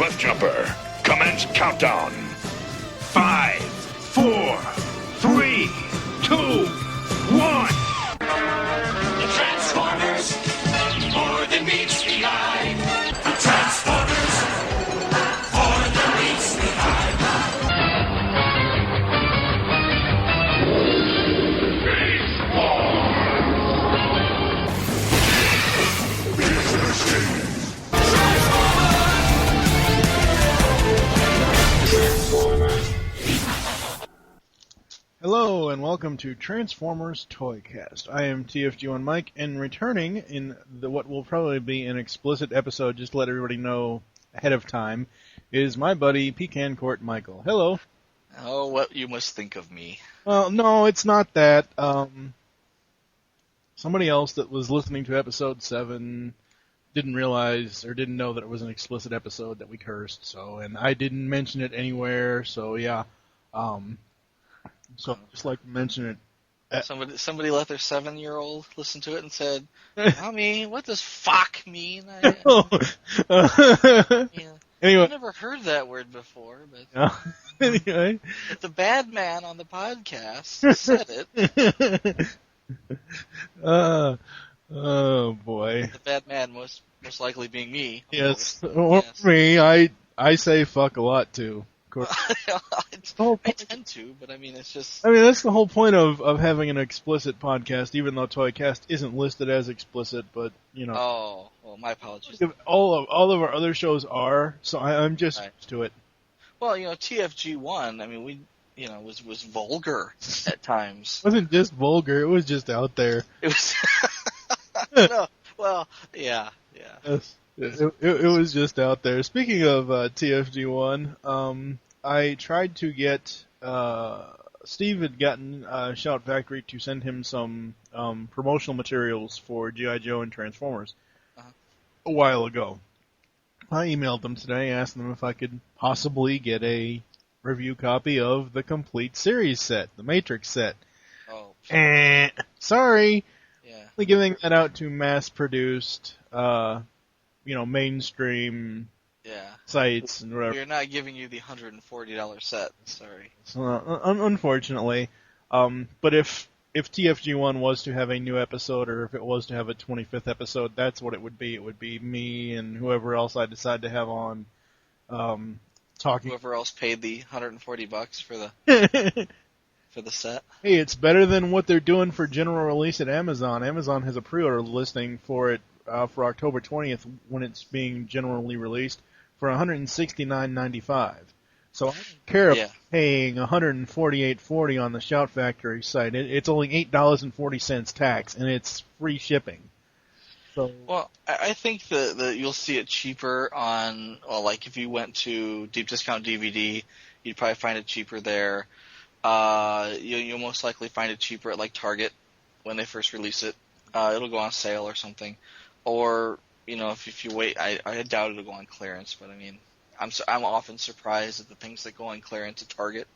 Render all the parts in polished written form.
Cliff Jumper. Commence countdown. 5, 4, 3, 2, 1. The Transformers, more than meets the eye. The Transformers, more than meets the eye. Hello and welcome to Transformers ToyCast. I am TFG1 Mike, and returning in what will probably be an explicit episode, just to let everybody know ahead of time, is my buddy PecanCtMichael. Hello. Oh, what you must think of me. Well, no, it's not that. Somebody else that was listening to episode 7 didn't realize or didn't know that it was an explicit episode that we cursed, and I didn't mention it anywhere, so yeah. So I'd just like to mention it. Somebody let their 7-year-old listen to it and said, "Mommy, what does fuck mean?" Anyway, I've never heard that word before, but anyway, but the bad man on the podcast said it. Oh boy. The bad man most likely being me. Yes, or me. I say fuck a lot too. I tend to, but I mean, it's just... I mean, that's the whole point of having an explicit podcast, even though ToyCast isn't listed as explicit, but, you know. Oh, well, my apologies. All of our other shows are, so I'm just used to it. Well, TFG1, I mean, was vulgar at times. It wasn't just vulgar, it was just out there. It was... No, well, yeah. Yes. It was just out there. Speaking of TFG1, I tried to get Steve had gotten Shout Factory to send him some promotional materials for G.I. Joe and Transformers a while ago. I emailed them today, asked them if I could possibly get a review copy of the complete series set, the Matrix set. Oh, sorry. Yeah. Only giving that out to mass-produced, mainstream sites and whatever. We're not giving you the $140 set. Sorry. Unfortunately. But if TFG1 was to have a new episode, or if it was to have a 25th episode, that's what it would be. It would be me and whoever else I decide to have on talking. Whoever else paid the $140 for the for the set. Hey, it's better than what they're doing for general release at Amazon. Amazon has a pre-order listing for it for October 20th when it's being generally released for $169.95. So I don't care if paying $148.40 on the Shout Factory site. It's only $8.40 tax, and it's free shipping. So, well, I think that you'll see it cheaper on, like if you went to Deep Discount DVD, you'd probably find it cheaper there. You'll most likely find it cheaper at like Target when they first release it. It'll go on sale or something. Or, if you wait, I doubt it'll go on clearance, but I mean, I'm often surprised at the things that go on clearance at Target.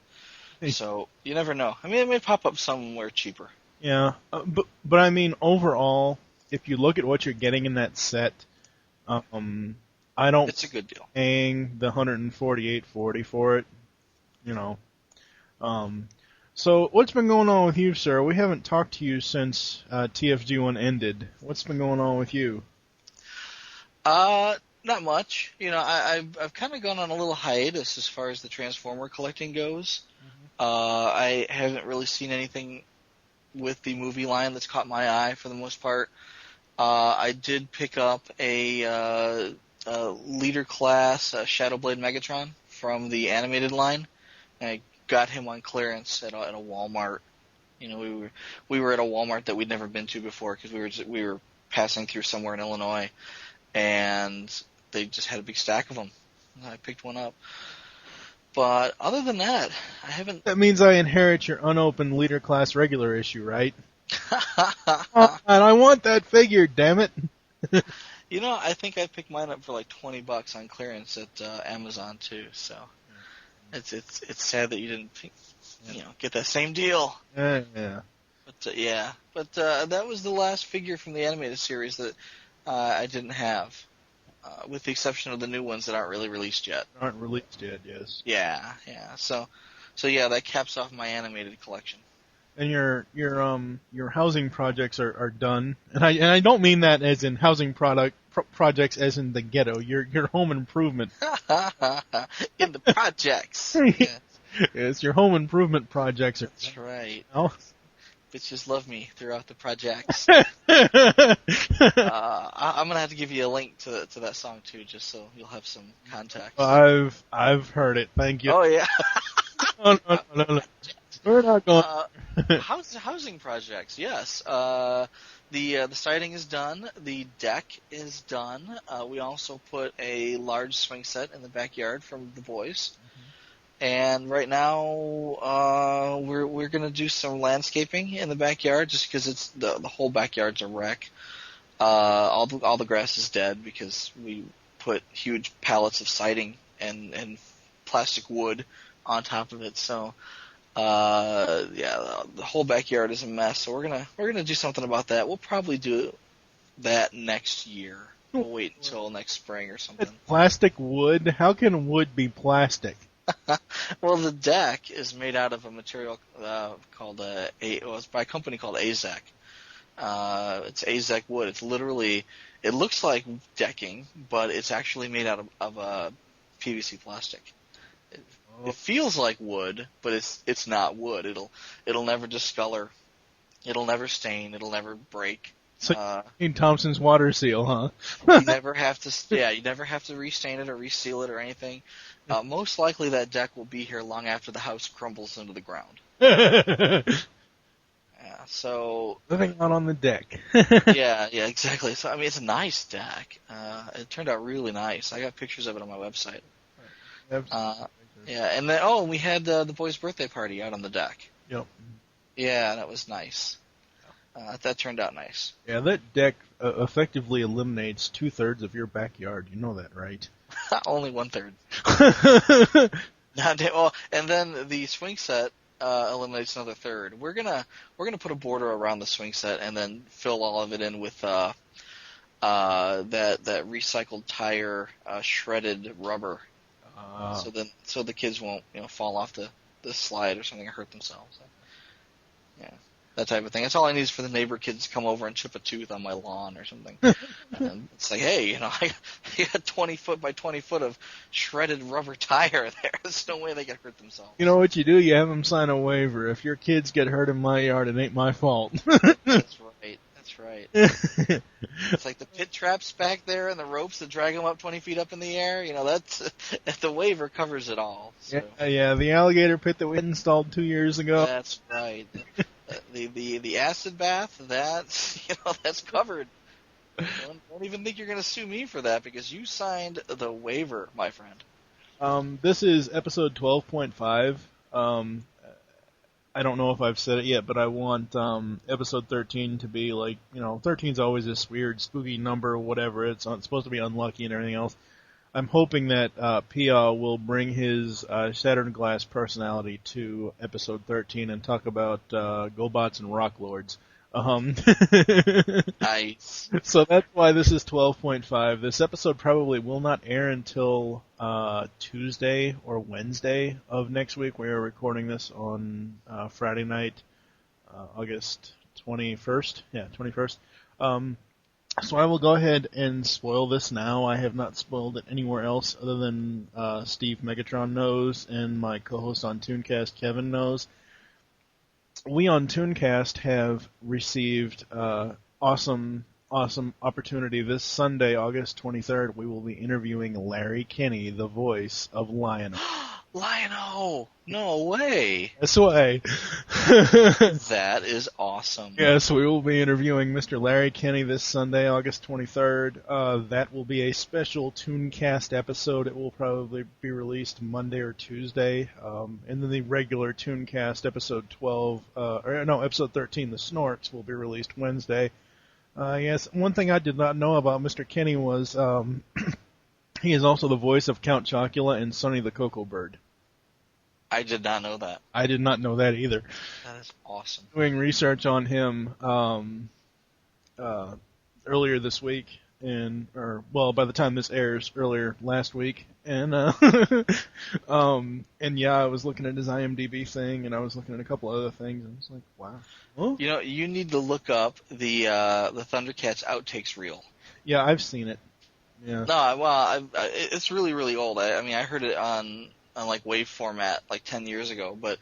So, you never know. I mean, it may pop up somewhere cheaper. Yeah, but I mean, overall, if you look at what you're getting in that set, I don't... It's a good deal. Paying the $148.40 for it, So, what's been going on with you, sir? We haven't talked to you since TFG1 ended. What's been going on with you? Not much. I've kind of gone on a little hiatus as far as the Transformer collecting goes. I haven't really seen anything with the movie line that's caught my eye for the most part. I did pick up a leader class Shadowblade Megatron from the animated line. I got him on clearance at a Walmart. We were at a Walmart that we'd never been to before because we were passing through somewhere in Illinois, and they just had a big stack of them. I picked one up. But other than that, I haven't... That means I inherit your unopened leader class regular issue, right? And I want that figure, damn it. I think I picked mine up for like $20 on clearance at Amazon too, so it's sad that you didn't get that same deal. Yeah. But that was the last figure from the animated series that I didn't have. with the exception of the new ones that aren't really released yet. Aren't released yet, yes. Yeah. So yeah, that caps off my animated collection. And your housing projects are done, and I don't mean that as in housing projects as in the ghetto. Your home improvement In the projects. Yeah, yes, your home improvement projects are. that's right. Oh. Bitches love me throughout the projects. I'm gonna have to give you a link to that song too, just so you'll have some context. I've heard it. Thank you. Oh yeah. No. We're not going. Housing projects, yes. The siding is done. The deck is done. We also put a large swing set in the backyard from the boys. And right now, we're gonna do some landscaping in the backyard, just because it's the whole backyard's a wreck. All the grass is dead because we put huge pallets of siding and plastic wood on top of it. So, the whole backyard is a mess. So we're gonna do something about that. We'll probably do that next year. We'll wait until next spring or something. Plastic wood? How can wood be plastic? Well, the deck is made out of a material called it's by a company called Azek. It's Azek wood. It's literally, it looks like decking, but it's actually made out of PVC plastic. It feels like wood, but it's not wood. It'll never discolor. It'll never stain. It'll never break. So in Thompson's water seal, huh? You never have to. Yeah, you never have to restain it or reseal it or anything. Most likely, that deck will be here long after the house crumbles into the ground. Yeah. So living out on the deck. yeah, exactly. So I mean, it's a nice deck. It turned out really nice. I got pictures of it on my website. Yeah, and then we had the boys' birthday party out on the deck. Yep. Yeah, that was nice. That turned out nice. Yeah, that deck effectively eliminates 2/3 of your backyard. You know that, right? Only 1/3. And then the swing set eliminates another third. We're gonna put a border around the swing set and then fill all of it in with that recycled tire shredded rubber. So the kids won't fall off the slide or something and hurt themselves. Yeah. That type of thing. That's all I need is for the neighbor kids to come over and chip a tooth on my lawn or something. And it's like, hey, I got 20 foot by 20 foot of shredded rubber tire there. There's no way they can hurt themselves. You know what you do? You have them sign a waiver. If your kids get hurt in my yard, it ain't my fault. That's right. It's like the pit traps back there and the ropes that drag them up 20 feet up in the air. That's the waiver covers it all. So. Yeah, the alligator pit that we installed 2 years ago. That's right. The acid bath, that's covered. Don't even think you're going to sue me for that because you signed the waiver, my friend. This is episode 12.5. I don't know if I've said it yet, but I want episode 13 to be like, 13's always this weird, spooky number, whatever. It's supposed to be unlucky and everything else. I'm hoping that Pia will bring his Shattered Glass personality to episode 13 and talk about GoBots and Rock Lords. Nice. So that's why this is 12.5. This episode probably will not air until Tuesday or Wednesday of next week. We are recording this on Friday night, August 21st. Yeah, 21st. So I will go ahead and spoil this now. I have not spoiled it anywhere else other than Steve Megatron knows and my co-host on ToonCast, Kevin, knows. We on ToonCast have received awesome opportunity. This Sunday, August 23rd, we will be interviewing Larry Kinney, the voice of Lion-O. Lion-O! No way! That's way. That is awesome. Yes, we will be interviewing Mr. Larry Kinney this Sunday, August 23rd. That will be a special ToonCast episode. It will probably be released Monday or Tuesday. And then the regular ToonCast episode episode 13, The Snorts, will be released Wednesday. Yes, one thing I did not know about Mr. Kinney was he is also the voice of Count Chocula and Sonny the Cocoa Bird. I did not know that. I did not know that either. That is awesome. Doing research on him earlier this week, by the time this airs, earlier last week, and and yeah, I was looking at his IMDb thing, and I was looking at a couple other things, and I was like, wow. Oh. You know, you need to look up the Thundercats outtakes reel. Yeah, I've seen it. Yeah. No, well, it's really, really old. I mean, I heard it on like wave format like 10 years ago, but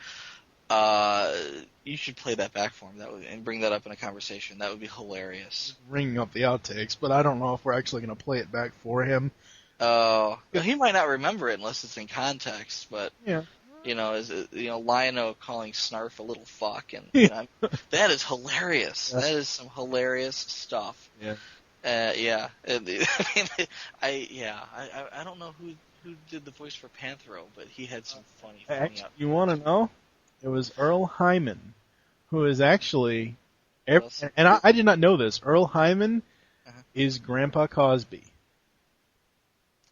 you should play that back for him and bring that up in a conversation. That would be hilarious. Ringing up the outtakes, but I don't know if we're actually going to play it back for him. Oh, he might not remember it unless it's in context, but yeah. You know, Lion-O calling Snarf a little fuck, and you know, that is hilarious. Yeah. That is some hilarious stuff. Yeah. Yeah. I don't know who did the voice for Panthro, but he had some funny. You want to know? It was Earl Hyman, who is actually, and I did not know this. Earl Hyman is Grandpa Cosby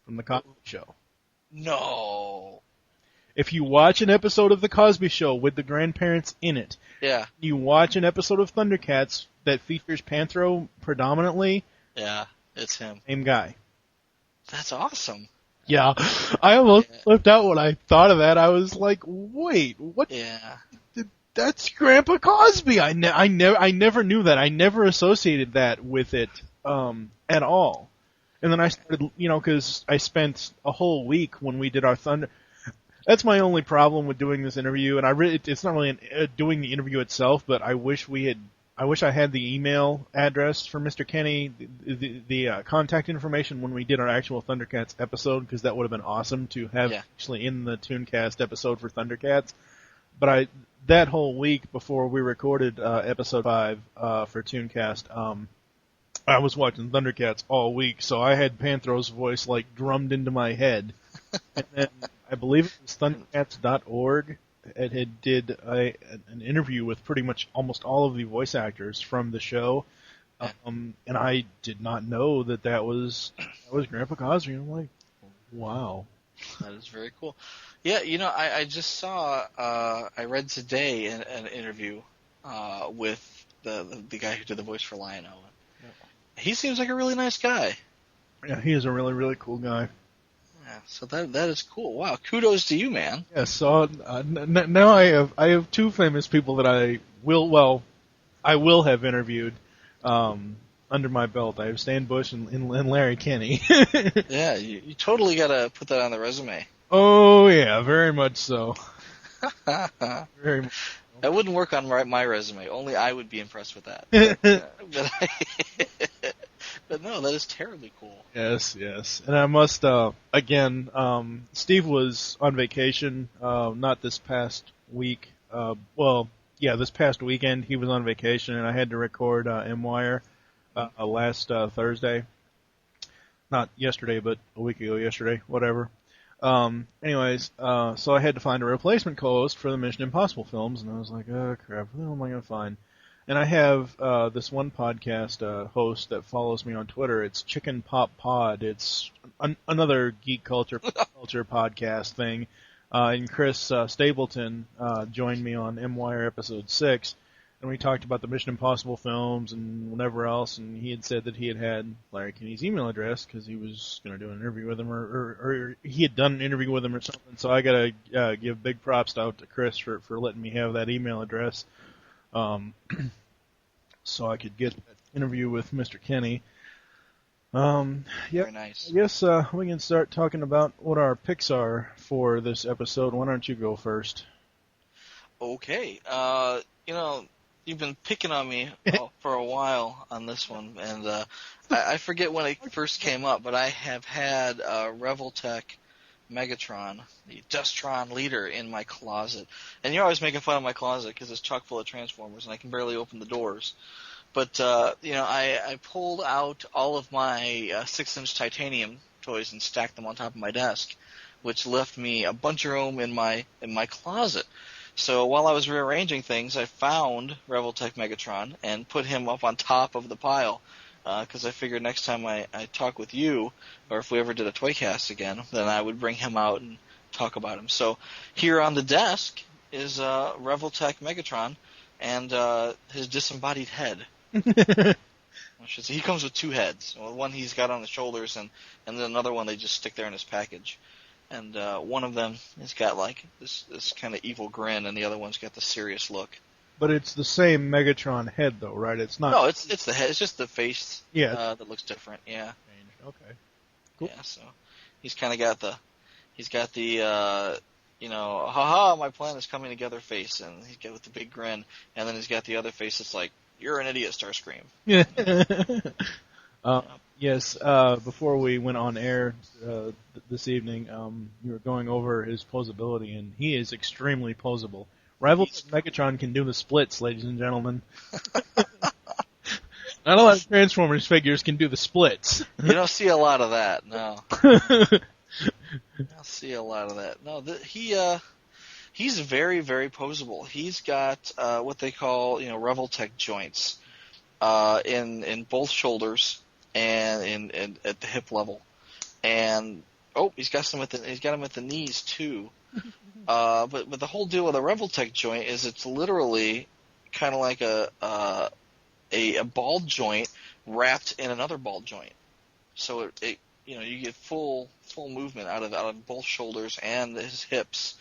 from the Cosby Show. No. If you watch an episode of the Cosby Show with the grandparents in it, yeah, you watch an episode of Thundercats that features Panthro predominantly. Yeah, it's him. Same guy. That's awesome. Yeah, I almost flipped out when I thought of that. I was like, "Wait, what? Yeah, that's Grandpa Cosby." I never knew that. I never associated that with it at all. And then I started, because I spent a whole week when we did our Thunder. That's my only problem with doing this interview, and it's not really doing the interview itself, but I wish I had the email address for Mr. Kenny, the contact information when we did our actual Thundercats episode, because that would have been awesome to have actually in the ToonCast episode for Thundercats. But that whole week before we recorded episode 5 for ToonCast, I was watching Thundercats all week, so I had Panthro's voice like drummed into my head. And then I believe it was Thundercats.org. It had did an interview with pretty much almost all of the voice actors from the show, and I did not know that was Grandpa Cosby. I'm like, wow, that is very cool. Yeah, I just saw. I read today an interview with the guy who did the voice for Lion-O. He seems like a really nice guy. Yeah, he is a really, really cool guy. Yeah, so that is cool. Wow, kudos to you, man. Yeah, so now I have two famous people that I will have interviewed under my belt. I have Stan Bush and Larry Kenny. Yeah, you totally got to put that on the resume. Oh yeah, very much so. Very much. That wouldn't work on my resume. Only I would be impressed with that. But no, that is terribly cool. Yes. And I must, again, Steve was on vacation, not this past week. This past weekend he was on vacation, and I had to record M-Wire last Thursday. Not yesterday, but a week ago yesterday, whatever. Anyways, so I had to find a replacement co-host for the Mission Impossible films, and I was like, oh crap, who am I going to find? And I have this one podcast host that follows me on Twitter. It's Chicken Pop Pod. It's another geek culture podcast thing. And Chris Stapleton joined me on M-Wire episode 6, and we talked about the Mission Impossible films and whatever else. And he had said that he had Larry Kenny's email address because he was going to do an interview with him, or he had done an interview with him or something. So I got to give big props out to Chris for letting me have that email address. So I could get that interview with Mr. Kenny. Very nice. I guess we can start talking about what our picks are for this episode. Why don't you go first? Okay. You've been picking on me for a while on this one, and I forget when it first came up, but I have had Revoltech Megatron, the Dustron leader, in my closet. And you're always making fun of my closet because it's chock full of Transformers and I can barely open the doors. But, I pulled out all of my 6-inch titanium toys and stacked them on top of my desk, which left me a bunch of room in my closet. So while I was rearranging things, I found Revoltech Megatron and put him up on top of the pile. Because I figured next time I talk with you, or if we ever did a ToyCast again, then I would bring him out and talk about him. So here on the desk is Revoltech Megatron and his disembodied head. He comes with 2 heads. One he's got on his shoulders, and then another one they just stick there in his package. And one of them has got like this kind of evil grin, and the other one's got the serious look. But it's the same Megatron head, though, right? It's not. No, it's the head. It's just the face. Yeah. That looks different. Yeah. Okay. Cool. Yeah. So he's kind of got the haha, my plan is coming together face, and he's got with the big grin, and then he's got the other face that's like, you're an idiot, Starscream. Yeah. Yes. Before we went on air this evening, you were going over his posability, and he is extremely posable. Rivals Megatron can do the splits, ladies and gentlemen. Not a lot of Transformers figures can do the splits. You don't see a lot of that, no. I don't see a lot of that. No, he's very, very posable. He's got what they call, Revoltech joints in both shoulders and at the hip level, and he's got them at the knees too. But the whole deal with a Revoltech joint is it's literally kind of like a ball joint wrapped in another ball joint. So it you get full movement out of both shoulders and his hips,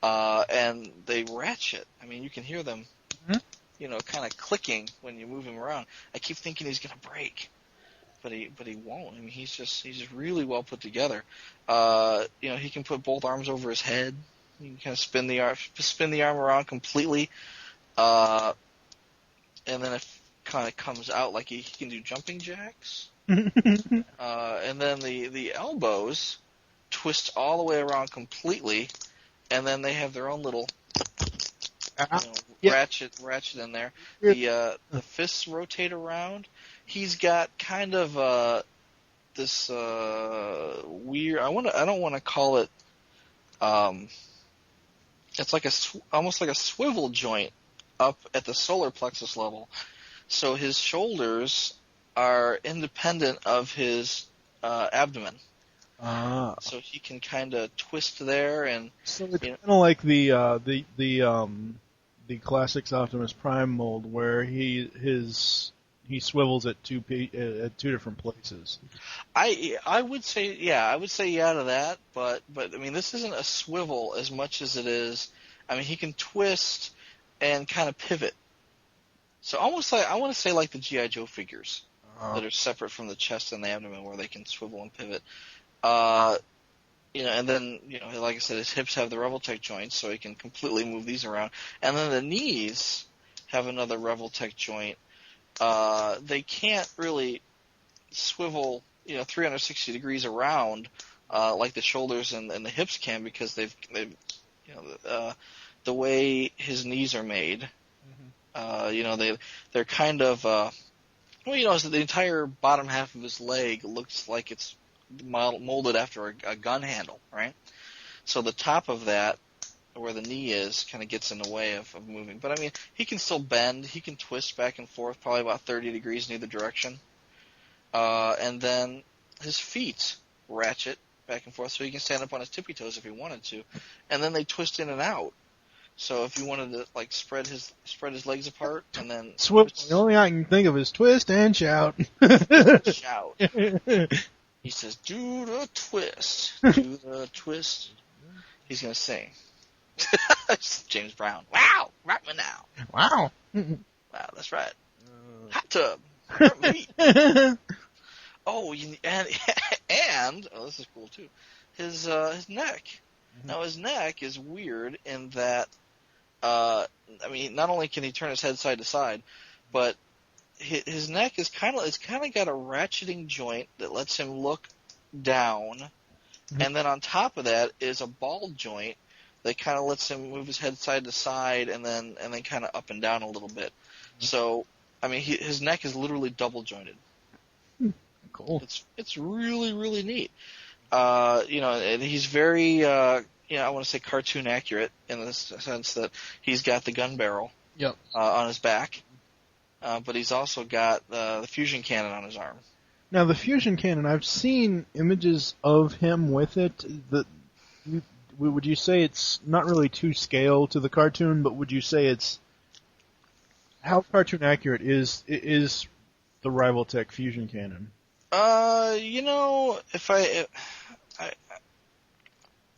and they ratchet. I mean, you can hear them, kind of clicking when you move him around. I keep thinking he's gonna break, but he won't. I mean, he's just really well put together. He can put both arms over his head. You can kind of spin the arm around completely, and then it kind of comes out like he can do jumping jacks. And then the elbows twist all the way around completely, and then they have their own little ratchet in there. The fists rotate around. He's got kind of this weird. I don't want to call it. It's like almost like a swivel joint up at the solar plexus level. So his shoulders are independent of his abdomen. So he can kind of twist there, and so it's kind of like the Classics Optimus Prime mold, where he swivels at two different places. I would say to that, but I mean, this isn't a swivel as much as it is. I mean, he can twist and kind of pivot. So almost like, I want to say like the G.I. Joe figures that are separate from the chest and the abdomen, where they can swivel and pivot. And then, like I said, his hips have the Revoltech joints, so he can completely move these around. And then the knees have another Revoltech joint. They can't really swivel, 360 degrees around like the shoulders and the hips can, because they've the way his knees are made. They're kind of so the entire bottom half of his leg looks like it's molded after a gun handle, right? So the top of that, where the knee is, kind of gets in the way of moving. But I mean, he can still bend. He can twist back and forth, probably about 30 degrees in either direction. And then his feet ratchet back and forth, so he can stand up on his tippy toes if he wanted to. And then they twist in and out. So if you wanted to like spread his legs apart and then the only I can think of is twist and shout. Shout. He says, "Do the twist, do the twist." He's gonna sing. James Brown. Wow, rock me now. Wow. Wow, that's right. Hot tub. Meat. And this is cool too. His neck. Mm-hmm. Now his neck is weird in that, not only can he turn his head side to side, but his neck is kind of got a ratcheting joint that lets him look down, and then on top of that is a ball joint that kind of lets him move his head side to side and then kind of up and down a little bit. So, I mean, his neck is literally double jointed. Cool. It's really, really neat. And he's very, I want to say cartoon accurate in the sense that he's got the gun barrel on his back, but he's also got the fusion cannon on his arm. Now, the fusion cannon, I've seen images of him with it. Would you say it's not really to scale to the cartoon, but would you say it's how cartoon accurate is the Rivaltech Fusion Cannon? If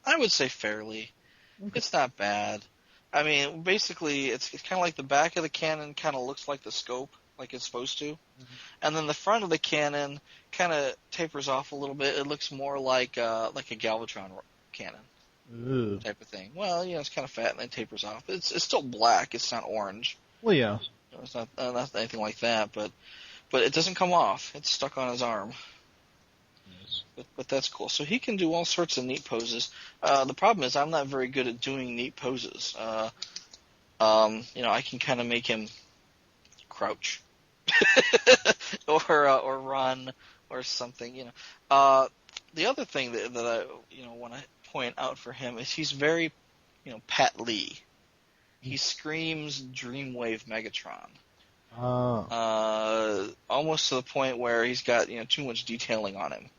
I would say fairly. Okay. It's not bad. I mean, basically, it's kind of like the back of the cannon kind of looks like the scope, like it's supposed to, and then the front of the cannon kind of tapers off a little bit. It looks more like a Galvatron cannon. Ooh. Type of thing. Well, it's kind of fat and then tapers off. It's still black. It's not orange. Well, yeah. It's not anything like that, but it doesn't come off. It's stuck on his arm. Yes. But that's cool. So he can do all sorts of neat poses. The problem is I'm not very good at doing neat poses. I can kind of make him crouch or run or something. The other thing that I want to point out for him is he's very Pat Lee. He screams Dreamwave Megatron. Almost to the point where he's got too much detailing on him.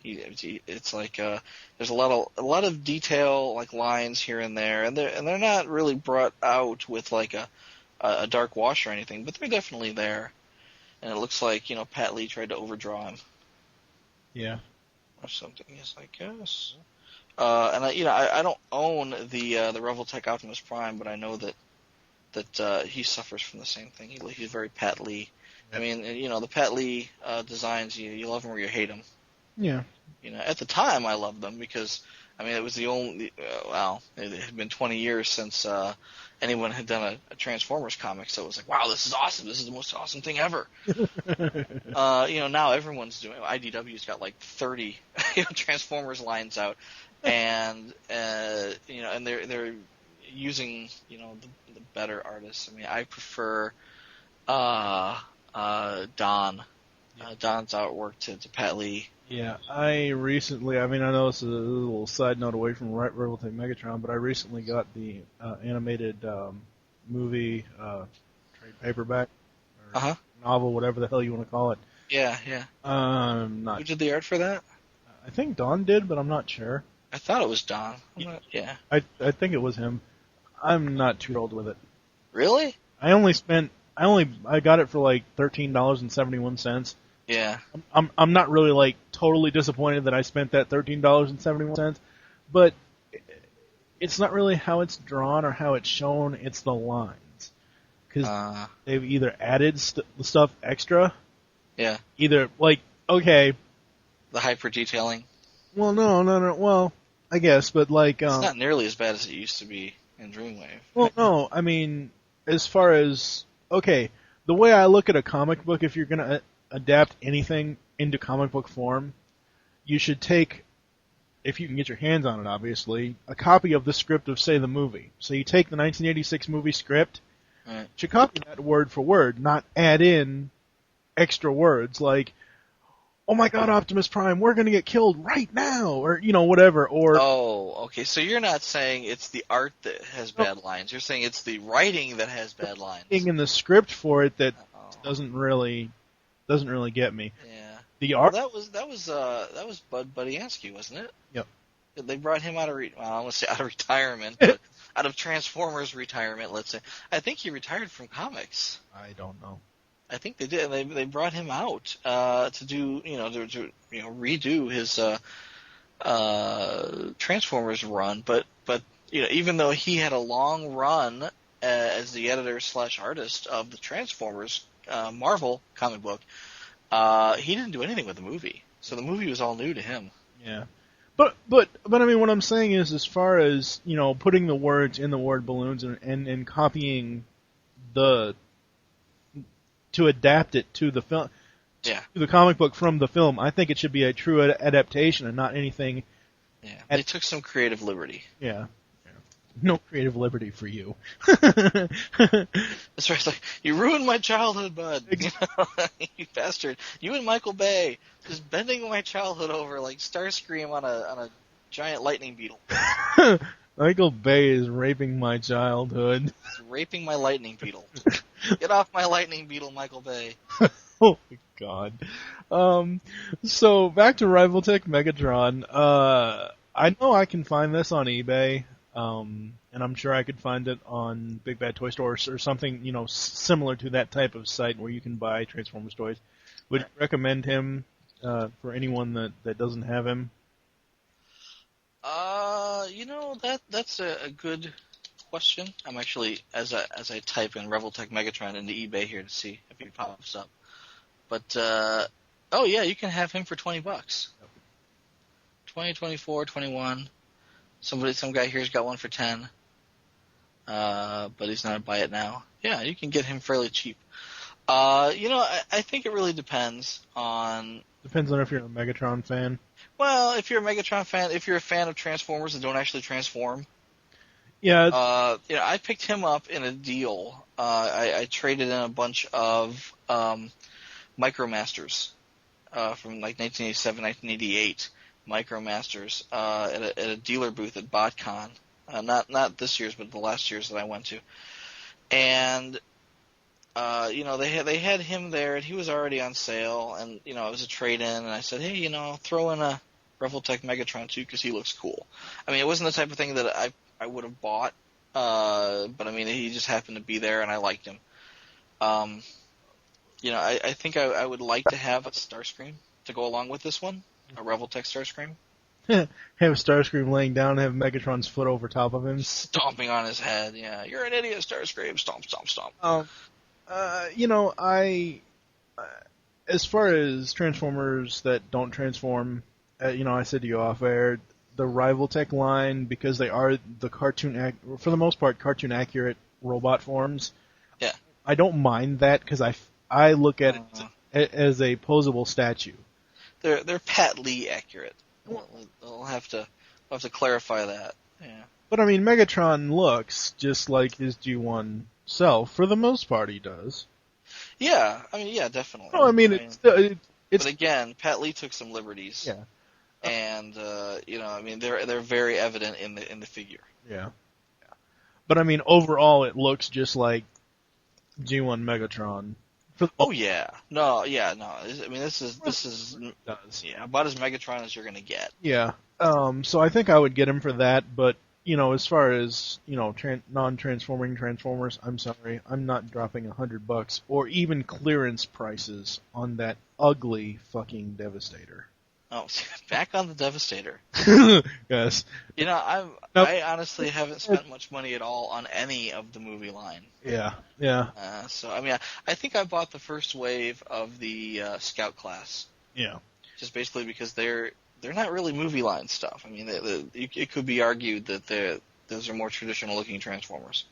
It's like there's a lot of detail, like lines here and there, and they're not really brought out with like a dark wash or anything, but they're definitely there. And it looks like Pat Lee tried to overdraw him. Yeah. Or something, yes, I guess. And I don't own the Revoltech Optimus Prime, but I know that he suffers from the same thing. He's very Pat Lee. I mean, the Pat Lee designs, you love him or you hate him. Yeah. At the time I loved them because, it was the only, it had been 20 years since anyone had done a Transformers comic, so it was like, wow, this is awesome. This is the most awesome thing ever. Now everyone's doing it. IDW's got like 30 Transformers lines out, and and they're using the better artists. I prefer Don's artwork to Pat Lee. Yeah, I recently, I know this is a little side note away from Revoltech Megatron, but I recently got the animated movie trade paperback, or novel, whatever the hell you want to call it. Yeah. Not Who did the art for that? I think Don did, but I'm not sure. I thought it was Don. Yeah. I think it was him. I'm not too thrilled with it. Really? I got it for like $13.71. Yeah. I'm not really like totally disappointed that I spent that $13.71, but it's not really how it's drawn or how it's shown, it's the lines. Because they've either added the stuff extra. Yeah. Either, like, okay. The hyper detailing. Well, no. Well, I guess, but like. It's not nearly as bad as it used to be in Dreamwave. Well, no. As far as. Okay. The way I look at a comic book, if you're going to adapt anything into comic book form, you should take, if you can get your hands on it, obviously, a copy of the script of, say, the movie. So you take the 1986 movie script, right. You should copy that word for word, not add in extra words like, oh my god, Optimus Prime, we're going to get killed right now, or, whatever, or... Oh, okay, so you're not saying it's the art that has bad lines, you're saying it's the writing that has bad lines. In the script for it that doesn't really get me. Yeah. The art... Well, that was Bud Budiansky, wasn't it? Yep. They brought him out of I want to say out of retirement, but out of Transformers retirement, let's say. I think he retired from comics. I don't know. I think they did. They brought him out to do to redo his Transformers run, but even though he had a long run as the editor / artist of the Transformers Marvel comic book, he didn't do anything with the movie. So the movie was all new to him. Yeah. But what I'm saying is, as far as, putting the words in the word balloons and copying to adapt it to the film, to the comic book from the film, I think it should be a true adaptation and not anything. Yeah. They took some creative liberty. Yeah. No creative liberty for you. That's right. It's like, you ruined my childhood, Bud. You bastard. You and Michael Bay just bending my childhood over like Starscream on a giant lightning beetle. Michael Bay is raping my childhood. He's raping my lightning beetle. Get off my lightning beetle, Michael Bay. Oh my god. So back to Rivaltech Megatron. I know I can find this on eBay. And I'm sure I could find it on Big Bad Toy Store or something, similar to that type of site where you can buy Transformers toys. Would you recommend him for anyone that doesn't have him? That's a good question. I'm actually, as I type in Revoltech Megatron into eBay here to see if he pops up. But you can have him for $20. 20, 24, 21. Some guy here's got one for 10. But he's not buy it now. Yeah, you can get him fairly cheap. I think it really depends on. Depends on if you're a Megatron fan. Well, if you're a Megatron fan, if you're a fan of Transformers that don't actually transform. Yeah. I picked him up in a deal. I traded in a bunch of Micromasters from like 1987, 1988 Micromasters at a dealer booth at BotCon. Not this year's, but the last year's that I went to. And they had him there, and he was already on sale, and it was a trade-in, and I said, hey, throw in a Revoltech Megatron too, because he looks cool. I mean, it wasn't the type of thing that I would have bought, but I mean, he just happened to be there, and I liked him. I think I would like to have a Starscream to go along with this one, a Revoltech Starscream. Have Starscream laying down and have Megatron's foot over top of him. Stomping on his head, yeah. You're an idiot, Starscream. Stomp, stomp, stomp. As far as Transformers that don't transform, I said to you off air, the Rivaltech line, because they are the for the most part, cartoon accurate robot forms. Yeah. I don't mind that because I look at it as a posable statue. They're Pat Lee accurate. We'll have to clarify that. Yeah. But I mean, Megatron looks just like his G1 self. For the most part, he does. Yeah, I mean, yeah, definitely. No, I mean, it's. But again, Pat Lee took some liberties. Yeah. And I mean, they're very evident in the figure. Yeah. But I mean, overall, it looks just like G1 Megatron. I mean, this is about as Megatron as you're gonna get. Yeah. So I think I would get him for that, but as far as non-transforming Transformers, I'm sorry, I'm not dropping $100 or even clearance prices on that ugly fucking Devastator. Oh, back on the Devastator. Yes. I honestly haven't spent much money at all on any of the movie line. Yeah. So I mean, I think I bought the first wave of the Scout class. Yeah. Just basically because they're not really movie line stuff. I mean, it could be argued that those are more traditional looking Transformers.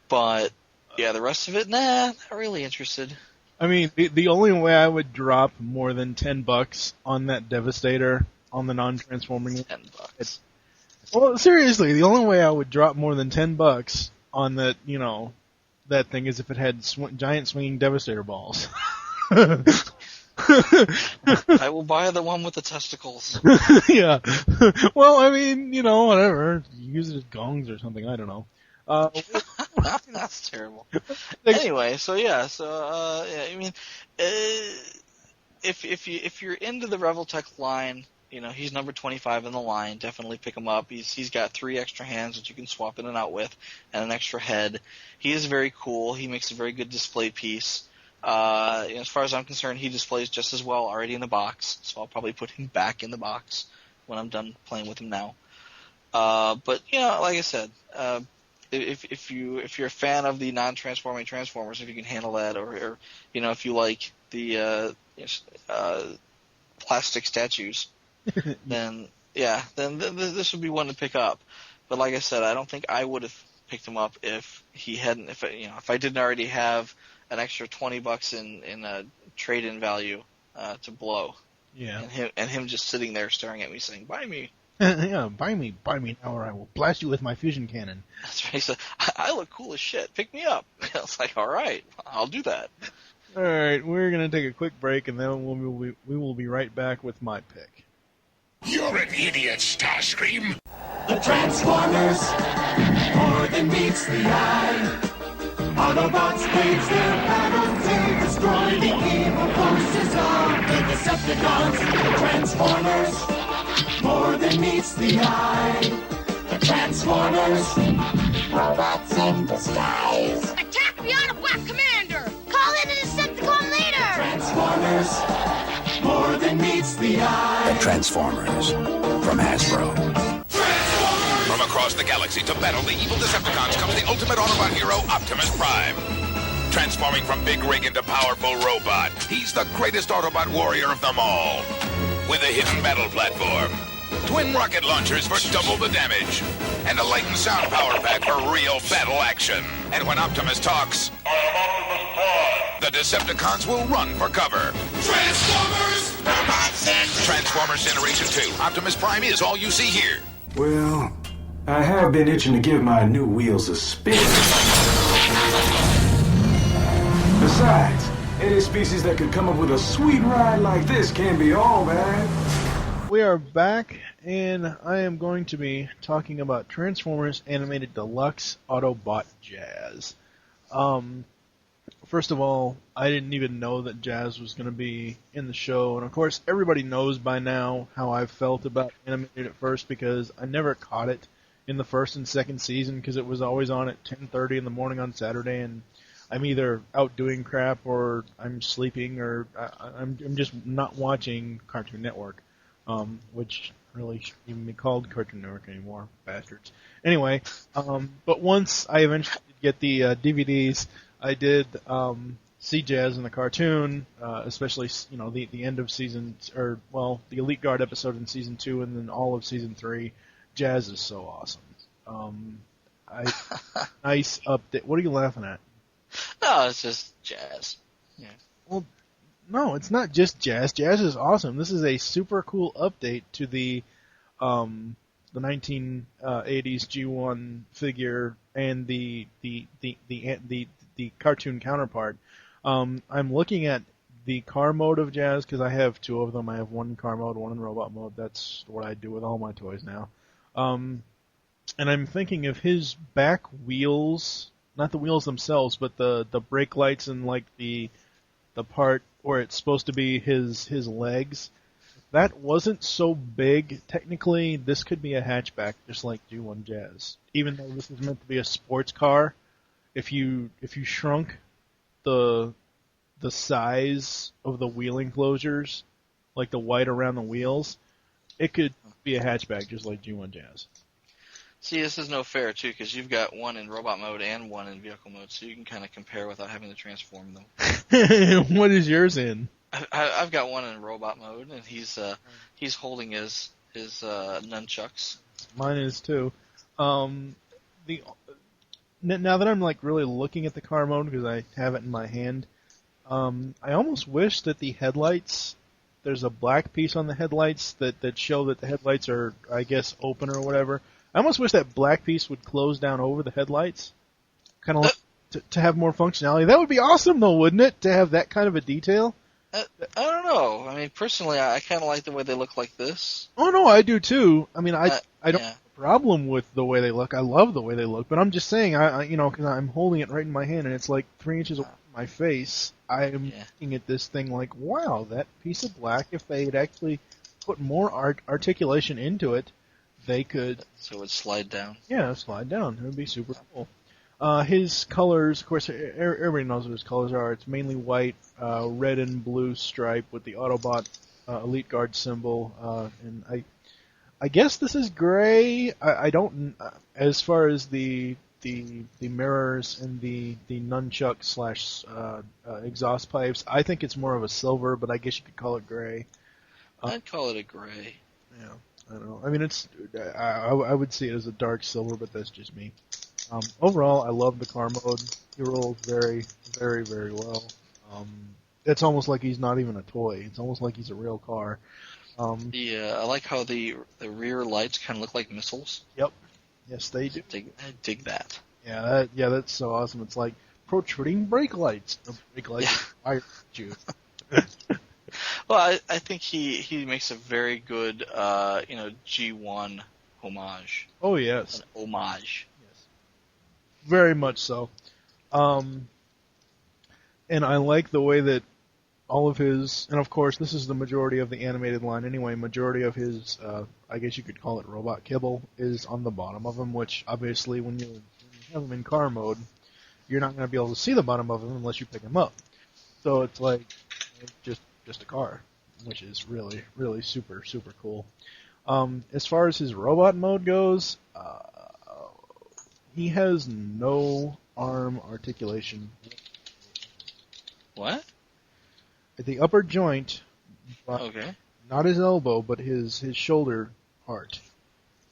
But yeah, the rest of it, not really interested. I mean, the only way I would drop more than $10 on that Devastator on the non-transforming $10. Well, seriously, the only way I would drop more than $10 on that, that thing is if it had giant swinging Devastator balls. I will buy the one with the testicles. Yeah. Well, I mean, whatever. Use it as gongs or something. I don't know. That's terrible. Anyway, I mean, if you're into the Revoltech line, he's number 25 in the line. Definitely pick him up. He's got 3 extra hands that you can swap in and out with, and an extra head. He is very cool. He makes a very good display piece. As far as I'm concerned, he displays just as well already in the box, so I'll probably put him back in the box when I'm done playing with him now. But like I said, if you're a fan of the non-transforming Transformers, if you can handle that, or if you like the plastic statues, then this would be one to pick up. But like I said, I don't think I would have picked him up if I didn't already have an extra $20 in a trade-in value to blow. Yeah. And him just sitting there staring at me saying, "Buy me." Yeah, buy me now, or I will blast you with my fusion cannon. That's right. He said, "I look cool as shit. Pick me up." I was like, "All right, I'll do that." All right, we're gonna take a quick break, and then we will be right back with my pick. You're an idiot, Starscream. The Transformers, more than meets the eye. Autobots wage their battle to destroy the evil forces of the Decepticons. The Transformers, more than meets the eye. The Transformers, robots in disguise. Attack the Autobot commander! Call in a Decepticon leader! Transformers, Transformers, more than meets the eye. The Transformers from Hasbro. From across the galaxy to battle the evil Decepticons comes the ultimate Autobot hero, Optimus Prime. Transforming from big rig into powerful robot, he's the greatest Autobot warrior of them all. With a hidden battle platform, twin rocket launchers for double the damage, and a light and sound power pack for real battle action. And when Optimus talks, the Decepticons will run for cover. Transformers Generation 2. Optimus Prime is all you see here. Well, I have been itching to give my new wheels a spin. Besides, any species that could come up with a sweet ride like this can't be all bad. We are back, and I am going to be talking about Transformers Animated Deluxe Autobot Jazz. First of all, I didn't even know that Jazz was going to be in the show, and of course everybody knows by now how I felt about Animated at first because I never caught it in the first and second season because it was always on at 10:30 in the morning on Saturday, and I'm either out doing crap or I'm sleeping or I'm just not watching Cartoon Network, which really shouldn't even be called Cartoon Network anymore, bastards. Anyway, but once I eventually get the DVDs, I did see Jazz in the cartoon, especially the end of season, or well, the Elite Guard episode in season 2, and then all of season 3. Jazz is so awesome. Nice update. What are you laughing at? No, it's just Jazz. Yeah. Well, no, it's not just Jazz. Jazz is awesome. This is a super cool update to the 1980s G1 figure and the cartoon counterpart. I'm looking at the car mode of Jazz because I have two of them. I have one in car mode, one in robot mode. That's what I do with all my toys now. And I'm thinking of his back wheels, not the wheels themselves, but the brake lights and like the part where it's supposed to be his legs. That wasn't so big. Technically, this could be a hatchback, just like G1 Jazz. Even though this is meant to be a sports car, if you shrunk the size of the wheel enclosures, like the white around the wheels, it could be a hatchback, just like G1 Jazz. See, this is no fair, too, because you've got one in robot mode and one in vehicle mode, so you can kind of compare without having to transform them. What is yours in? I've got one in robot mode, and he's holding his nunchucks. Mine is, too. Now that I'm like really looking at the car mode, because I have it in my hand, I almost wish that the headlights, there's a black piece on the headlights that show that the headlights are, I guess, open or whatever. I almost wish that black piece would close down over the headlights, kind of like to have more functionality. That would be awesome, though, wouldn't it, to have that kind of a detail? I don't know. I mean, personally, I kind of like the way they look like this. Oh, no, I do, too. I mean, I don't yeah. have a problem with the way they look. I love the way they look, but I'm just saying, because I'm holding it right in my hand, and it's like 3 inches away from my face. I'm looking at this thing like, wow, that piece of black, if they had actually put more articulation into it, they could... So it would slide down? Yeah, slide down. It would be super cool. His colors, of course, everybody knows what his colors are. It's mainly white, red and blue stripe with the Autobot Elite Guard symbol. And I guess this is gray. I don't... As far as the mirrors and the nunchuck / exhaust pipes, I think it's more of a silver, but I guess you could call it gray. I'd call it a gray. Yeah. I don't know. I mean, I would see it as a dark silver, but that's just me. Overall, I love the car mode. He rolls very, very, very well. It's almost like he's not even a toy. It's almost like he's a real car. Yeah, I like how the rear lights kind of look like missiles. Yep. Yes, they do. I dig that. Yeah, that's so awesome. It's like protruding brake lights. Brake lights fire at you. Well, I think he makes a very good, G1 homage. Oh, yes. An homage. Yes. Very much so. And I like the way that all of his, and of course this is the majority of the animated line anyway, majority of his, I guess you could call it robot kibble, is on the bottom of him, which obviously when you have him in car mode, you're not going to be able to see the bottom of him unless you pick him up. So it's like, just just a car, which is really, really super, super cool. As far as his robot mode goes, he has no arm articulation. What? At the upper joint, but Okay. not his elbow, but his shoulder part.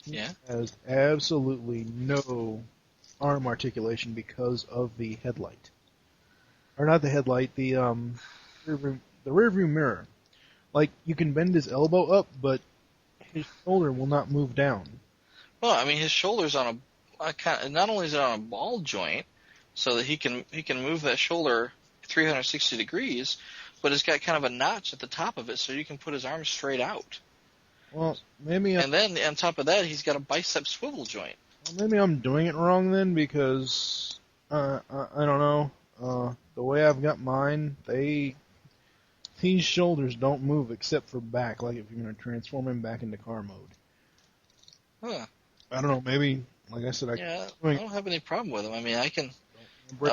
He Yeah. has absolutely no arm articulation because of the headlight. Or not the headlight, the rearview mirror. Like, you can bend his elbow up, but his shoulder will not move down. Well, I mean, his shoulder's on not only is it on a ball joint, so that he can move that shoulder 360 degrees, but it's got kind of a notch at the top of it, so you can put his arms straight out. Well, maybe And then on top of that, he's got a bicep swivel joint. maybe I'm doing it wrong then, because I don't know. The way I've got mine, these shoulders don't move except for back, like if you're going to transform him back into car mode. Huh. I don't know, maybe, like I said, I don't have any problem with him. I mean, I can do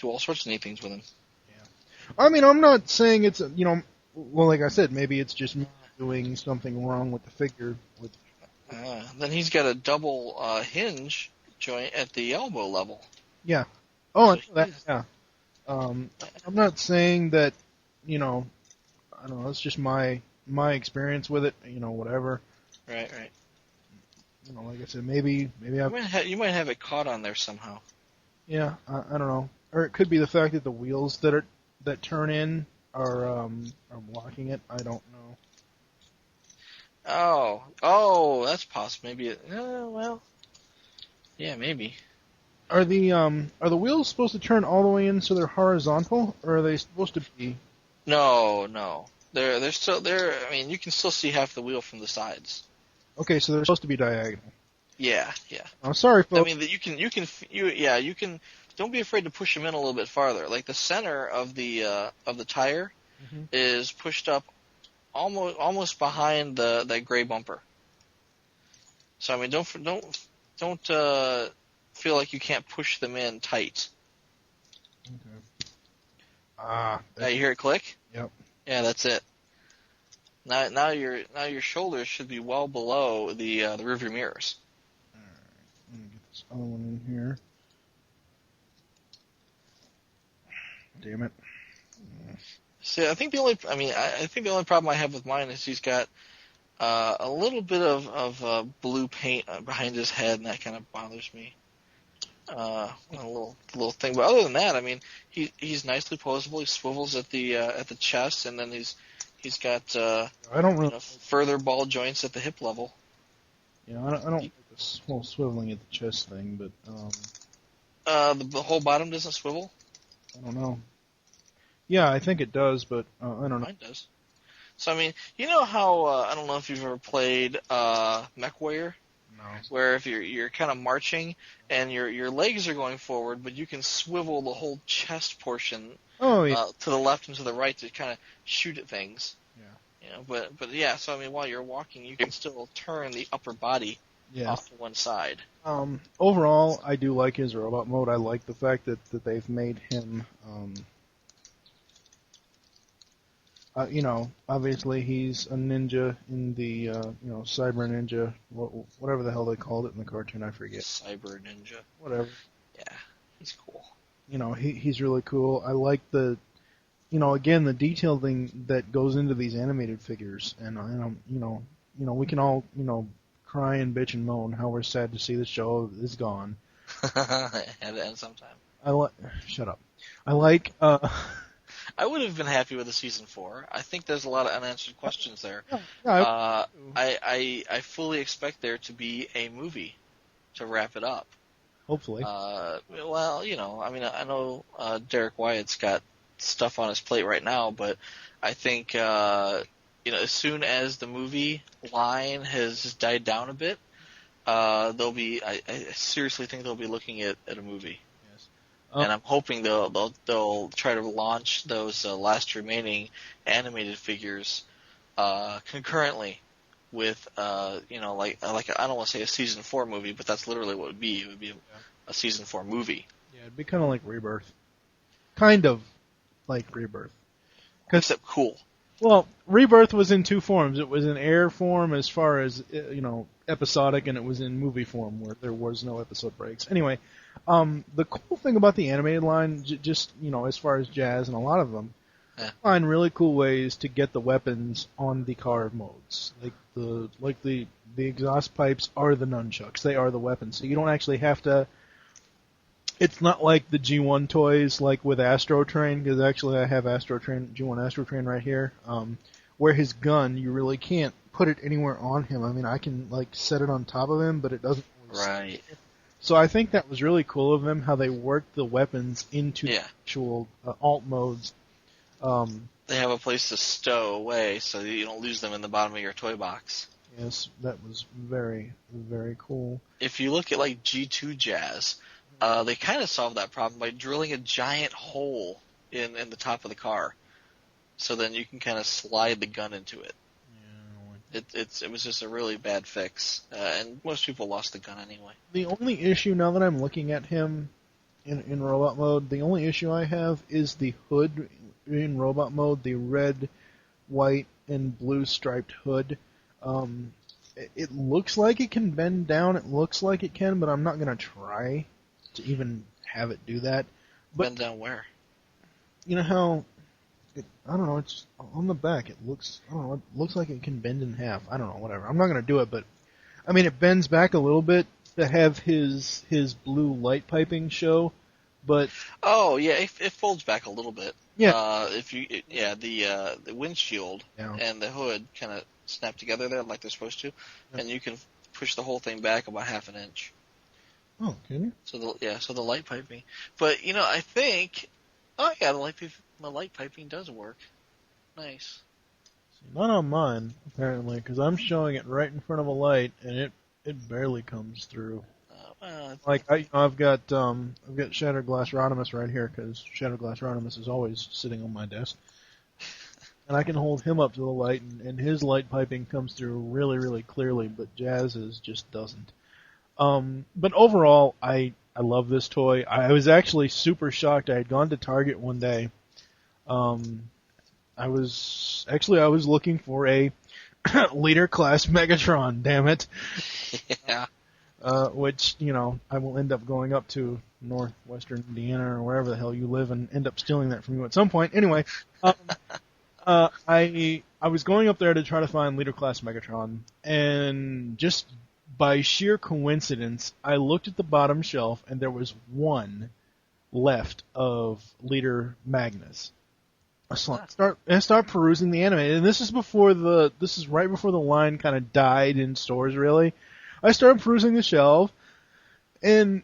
all sorts of neat things with him. I mean, I'm not saying it's, well, like I said, maybe it's just me doing something wrong with the figure. Then he's got a double hinge joint at the elbow level. Yeah. Oh, I know that, yeah. I'm not saying that, I don't know, it's just my experience with it, whatever. Right. Like I said, maybe You might have it caught on there somehow. Yeah, I don't know. Or it could be the fact that the wheels that turn in are blocking it. I don't know. Oh, that's possible. Maybe yeah, maybe. Are the wheels supposed to turn all the way in so they're horizontal, or are they supposed to be? No. They're still there. I mean, you can still see half the wheel from the sides. Okay, so they're supposed to be diagonal. Yeah. I'm sorry, folks. I mean, that you can. Don't be afraid to push them in a little bit farther. Like the center of the tire is pushed up almost behind that gray bumper. So I mean, don't feel like you can't push them in tight. Okay. Now you hear it click? Yep. Yeah, that's it. Now your shoulders should be well below the rearview mirrors. All right. Let me get this other one in here. Damn it. See, I think the only problem I have with mine is he's got a little bit of blue paint behind his head, and that kind of bothers me. A little thing, but other than that, I mean, he's nicely posable. He swivels at the chest, and then he's got further ball joints at the hip level. Yeah, I don't like this whole swiveling at the chest thing, but the whole bottom doesn't swivel. I don't know. Yeah, I think it does, but I don't know. Mine does. So I mean, you know how I don't know if you've ever played MechWarrior? No. Where if you're kind of marching and your legs are going forward, but you can swivel the whole chest portion to the left and to the right to kind of shoot at things. Yeah. But yeah. So I mean, while you're walking, you can still turn the upper body off to one side. Overall, I do like his robot mode. I like the fact that they've made him. Obviously he's a ninja in the, Cyber Ninja, whatever the hell they called it in the cartoon, I forget. Cyber Ninja. Whatever. Yeah, he's cool. He's really cool. I like the, again, the detailing that goes into these animated figures, and we can all, cry and bitch and moan how we're sad to see the show is gone. Had to end sometime. Shut up. I like, I would have been happy with a season 4. I think there's a lot of unanswered questions there. I fully expect there to be a movie to wrap it up. Hopefully. I know Derek Wyatt's got stuff on his plate right now, but I think as soon as the movie line has died down a bit, I seriously think they'll be looking at a movie. And I'm hoping they'll try to launch those last remaining animated figures concurrently with I don't want to say a season 4 movie, but that's literally what it would be. It would be a season 4 movie. Yeah, it'd be kind of like Rebirth. Kind of like Rebirth. Except cool. Well, Rebirth was in two forms. It was in air form as far as, episodic, and it was in movie form where there was no episode breaks. Anyway, the cool thing about the animated line, just, as far as Jazz and a lot of them, find really cool ways to get the weapons on the car modes. Like the exhaust pipes are the nunchucks. They are the weapons. So you don't actually have to... It's not like the G1 toys, like with Astro Train, because actually I have Astro Train, G1 Astro Train right here, where his gun, you really can't put it anywhere on him. I mean, I can, set it on top of him, but it doesn't... Right. So I think that was really cool of them, how they worked the weapons into the actual alt modes. They have a place to stow away so you don't lose them in the bottom of your toy box. Yes, that was very, very cool. If you look at, G2 Jazz... they kind of solved that problem by drilling a giant hole in the top of the car, so then you can kind of slide the gun into it. Yeah, it was just a really bad fix, and most people lost the gun anyway. The only issue now that I'm looking at him in robot mode, the only issue I have is the hood in robot mode, the red, white, and blue striped hood. It looks like it can bend down. It looks like it can, but I'm not gonna try to even have it do that. But bend down where? You know how I don't know, it's on the back. It looks like it can bend in half. I don't know, whatever. I'm not going to do it, but I mean it bends back a little bit to have his blue light piping show, but it folds back a little bit. Yeah. The windshield and the hood kind of snap together there like they're supposed to, and you can push the whole thing back about half an inch. Oh, can you? So the light piping, but I think, the light piping does work. Nice. Not on mine apparently, because I'm showing it right in front of a light, and it barely comes through. I've got Shattered Glass Rodimus right here, because Shattered Glass Rodimus is always sitting on my desk, and I can hold him up to the light, and his light piping comes through really, really clearly, but Jazz's just doesn't. But overall, I love this toy. I was actually super shocked. I had gone to Target one day. I was looking for a leader class Megatron, damn it. Yeah. Which, I will end up going up to northwestern Indiana or wherever the hell you live and end up stealing that from you at some point. Anyway, I was going up there to try to find leader class Megatron, and just by sheer coincidence, I looked at the bottom shelf, and there was one left of Leader Magnus. I start perusing the anime, and this is right before the line kind of died in stores, really. I started perusing the shelf, and,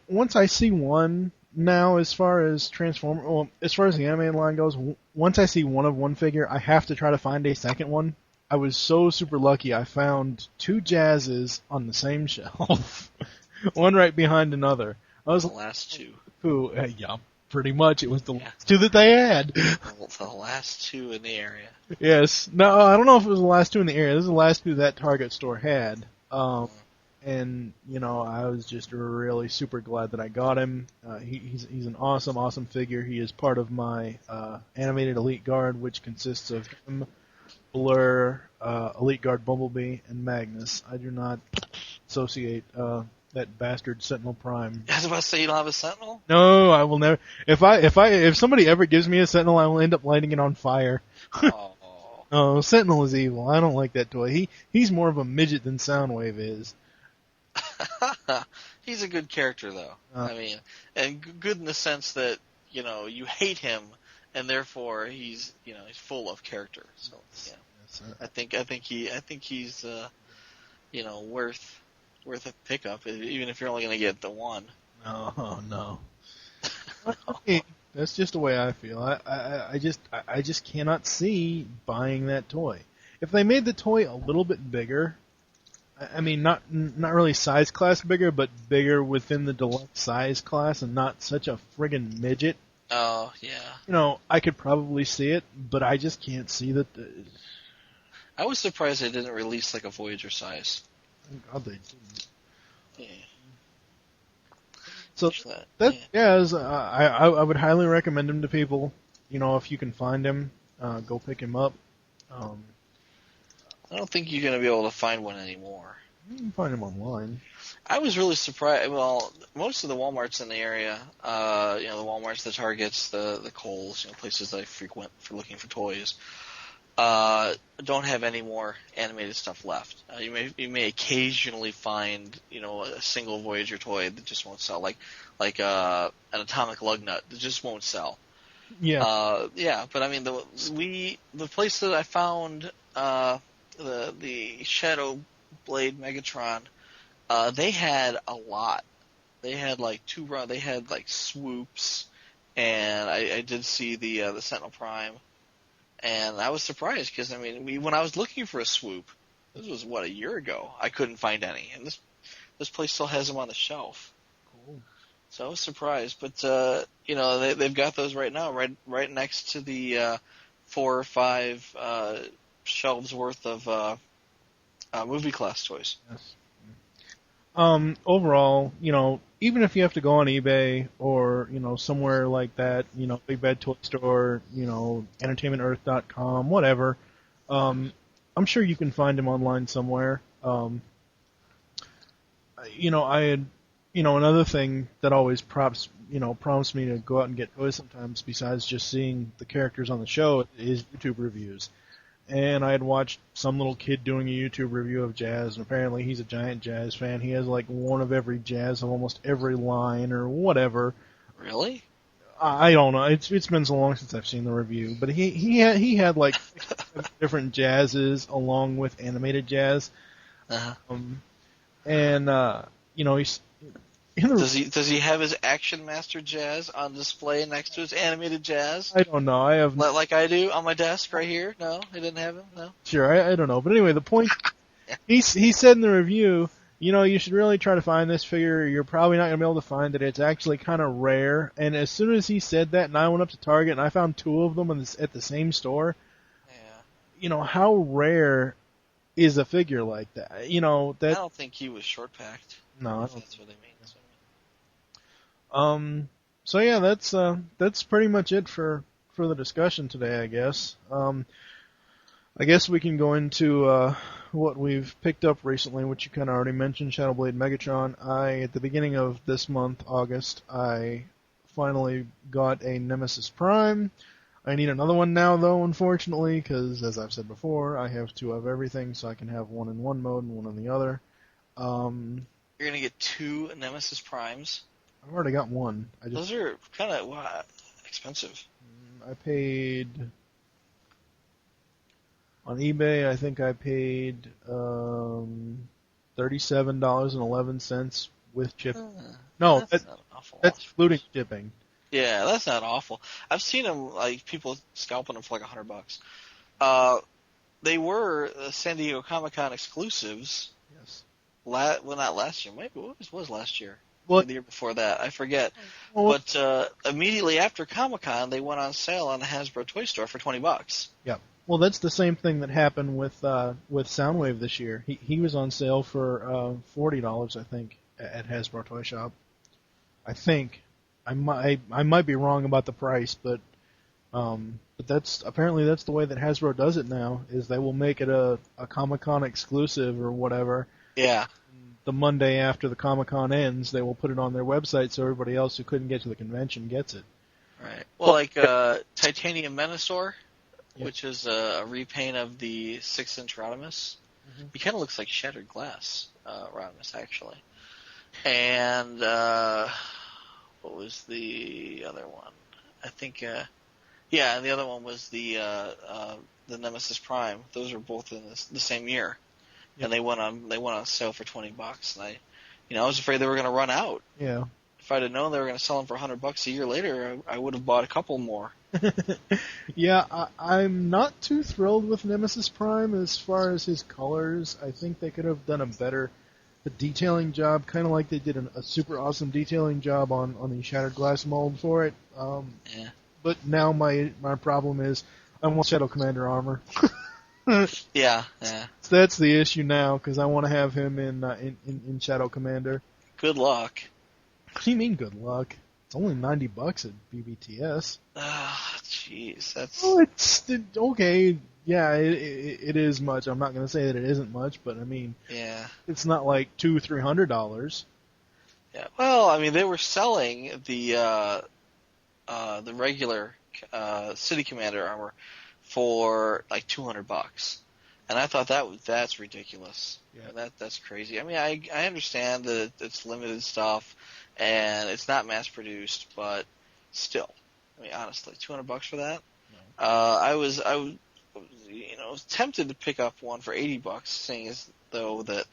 once I see one now, as far as the anime line goes, once I see one of one figure, I have to try to find a second one. I was so super lucky. I found two Jazzes on the same shelf, one right behind another. The last two. Yeah, pretty much. It was the last two that they had. The last two in the area. Yes. No, I don't know if it was the last two in the area. This is the last two that Target store had. And, I was just really super glad that I got him. He's an awesome figure. He is part of my animated Elite Guard, which consists of him, Blur, Elite Guard Bumblebee, and Magnus. I do not associate that bastard Sentinel Prime. I was about to say, you don't have a Sentinel? No, I will never. If somebody ever gives me a Sentinel, I will end up lighting it on fire. Oh. Oh, Sentinel is evil. I don't like that toy. He's more of a midget than Soundwave is. He's a good character, though. And good in the sense that you hate him, and therefore he's full of character. So yeah, yes, I think he's worth a pickup, even if you're only going to get the one. No. That's just the way I feel. I just cannot see buying that toy. If they made the toy a little bit bigger, I mean, not really size class bigger, but bigger within the deluxe size class, and not such a friggin' midget. Oh yeah. I could probably see it, but I just can't see that. I was surprised they didn't release like a Voyager size. God, they didn't. Yeah. So I would highly recommend him to people. If you can find him. go pick him up. I don't think you're going to be able to find one anymore. You can find him online. I was really surprised. Well, most of the Walmarts in the area, the Walmarts, the Targets, the Kohl's, places that I frequent for looking for toys, don't have any more animated stuff left. You may occasionally find, a single Voyager toy that just won't sell, like an atomic lug nut that just won't sell. Yeah. But I mean, the place that I found the Shadow Blade Megatron, they had a lot. They had like they had like swoops, and I did see the Sentinel Prime, and I was surprised because when I was looking for a swoop, this was a year ago, I couldn't find any, and this place still has them on the shelf. Cool. So I was surprised, but they've got those right now, right next to the 4 or 5 shelves worth of movie class toys. Yes. Overall, even if you have to go on eBay or, somewhere like that, Big Bad Toy Store, EntertainmentEarth.com, whatever, I'm sure you can find them online somewhere. I had, another thing that always prompts me to go out and get toys sometimes, besides just seeing the characters on the show, is YouTube reviews. And I had watched some little kid doing a YouTube review of Jazz, and apparently he's a giant Jazz fan. He has like one of every Jazz of almost every line or whatever. Really? I don't know. It's been so long since I've seen the review, but he had like different Jazzes along with animated Jazz. Uh-huh. He's Does he have his Action Master Jazz on display next to his animated Jazz? I don't know. I have like I do on my desk right here. No, he didn't have him. No. Sure, I don't know. But anyway, the point he said in the review, you should really try to find this figure. You're probably not going to be able to find it. It's actually kind of rare. And as soon as he said that, and I went up to Target and I found 2 of them at the same store. Yeah. How rare is a figure like that? I don't think he was short packed. No, if that's what they mean. So yeah, that's pretty much it for the discussion today, I guess. I guess we can go into what we've picked up recently, which you kind of already mentioned, Shadowblade Megatron. At the beginning of this month, August, I finally got a Nemesis Prime. I need another one now, though, unfortunately, because, as I've said before, I have 2 of everything, so I can have one in one mode and one in the other. You're going to get 2 Nemesis Primes? I've already got one. Those are kind of expensive. I paid on eBay. I think I paid $37.11 with shipping. No, that's not awful. That's including shipping. Yeah, that's not awful. I've seen them people scalping them for like $100. They were San Diego Comic-Con exclusives. Yes. Not last year. Maybe what was last year? Well, the year before that, I forget. Well, but immediately after Comic-Con, they went on sale on the Hasbro toy store for $20. Yeah. Well, that's the same thing that happened with Soundwave this year. He was on sale for $40, I think, at Hasbro Toy Shop. I think I might be wrong about the price, but that's apparently the way that Hasbro does it now. Is they will make it a Comic-Con exclusive or whatever. Yeah. The Monday after the Comic-Con ends, they will put it on their website so everybody else who couldn't get to the convention gets it. Right. Well, like Titanium Menasor, which is a repaint of the 6-inch Rodimus. Mm-hmm. He kind of looks like Shattered Glass Rodimus, actually. And what was the other one? I think, the other one was the Nemesis Prime. Those are both in the same year. And they went on sale for $20, and I was afraid they were going to run out. Yeah. If I'd have known they were going to sell them for $100 a year later, I would have bought a couple more. Yeah, I'm not too thrilled with Nemesis Prime as far as his colors. I think they could have done a better detailing job, kind of like they did a super awesome detailing job on the Shattered Glass mold for it. Yeah. But now my problem is I want Shadow Commander armor. Yeah. So that's the issue now, because I want to have him in Shadow Commander. Good luck. What do you mean, good luck? It's only $90 at BBTS. Ah, jeez, that's... Oh, okay. Yeah, it is much. I'm not going to say that it isn't much, but I mean, yeah. It's not like $200-300. Yeah. Well, I mean, they were selling the regular City Commander armor for like $200, and I thought that's ridiculous. Yeah. That's crazy. I mean, I understand that it's limited stuff and it's not mass produced, but still, I mean, honestly, $200 for that. No. I was tempted to pick up one for $80, seeing as though that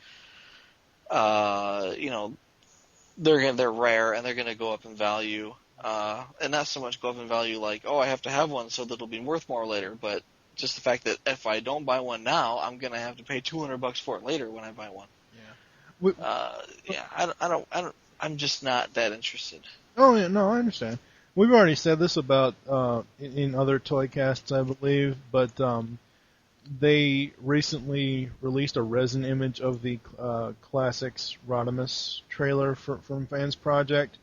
they're rare and they're gonna go up in value. And not so much go up in value like, oh, I have to have one so that it'll be worth more later, but just the fact that if I don't buy one now, I'm gonna have to pay $200 for it later when I buy one. Yeah. I'm just not that interested. Oh yeah, no, I understand. We've already said this about in other ToyCasts, I believe, but they recently released a resin image of the Classics Rodimus trailer from Fans Project.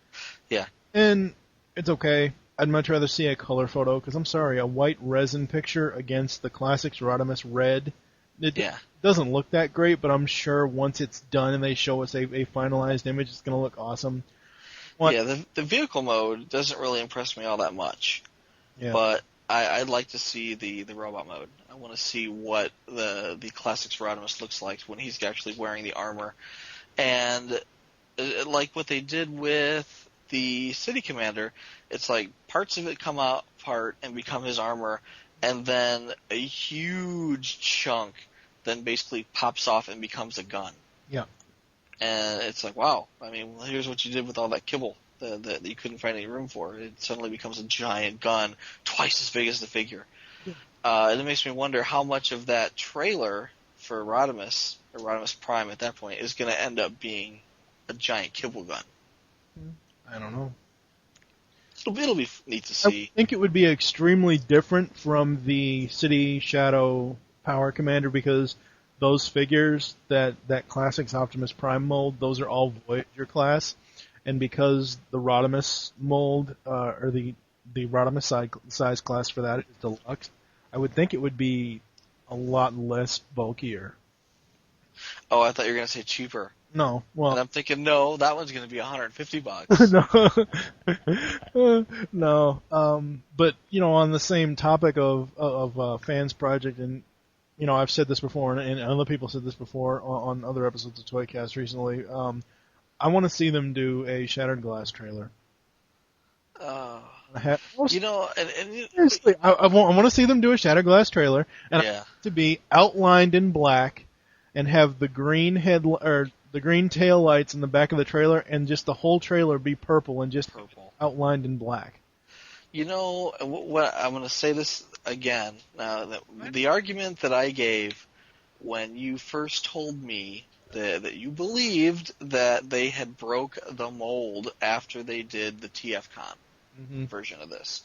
Yeah. And it's okay. I'd much rather see a color photo, because I'm sorry, a white resin picture against the Classics Rodimus red, it doesn't look that great, but I'm sure once it's done and they show us a finalized image, it's going to look awesome. Yeah, the vehicle mode doesn't really impress me all that much. Yeah. But I'd like to see the robot mode. I want to see what the Classics Rodimus looks like when he's actually wearing the armor. And like what they did with the City Commander, it's like parts of it come out apart and become his armor, and then a huge chunk then basically pops off and becomes a gun. Yeah. And it's like, wow, I mean, well, here's what you did with all that kibble that you couldn't find any room for. It suddenly becomes a giant gun, twice as big as the figure. Yeah. And it makes me wonder how much of that trailer for Rodimus, or Rodimus Prime at that point, is going to end up being a giant kibble gun. I don't know. It'll be neat to see. I think it would be extremely different from the City Shadow Power Commander, because those figures, that Classics Optimus Prime mold, those are all Voyager class, and because the Rodimus mold, or the Rodimus size class for that is deluxe, I would think it would be a lot less bulkier. Oh, I thought you were going to say cheaper. No, well, and I'm thinking, no, that one's going to be $150. No. But on the same topic of Fans Project, and I've said this before, and other people said this before on other episodes of ToyCast recently. I want to see them do a Shattered Glass trailer. Seriously, I want to see them do a Shattered Glass trailer, and I want it to be outlined in black, and have the green the green tail lights in the back of the trailer, and just the whole trailer be purple and just outlined in black. What I'm going to say this again. The argument that I gave when you first told me that you believed that they had broke the mold after they did the TFCon version of this.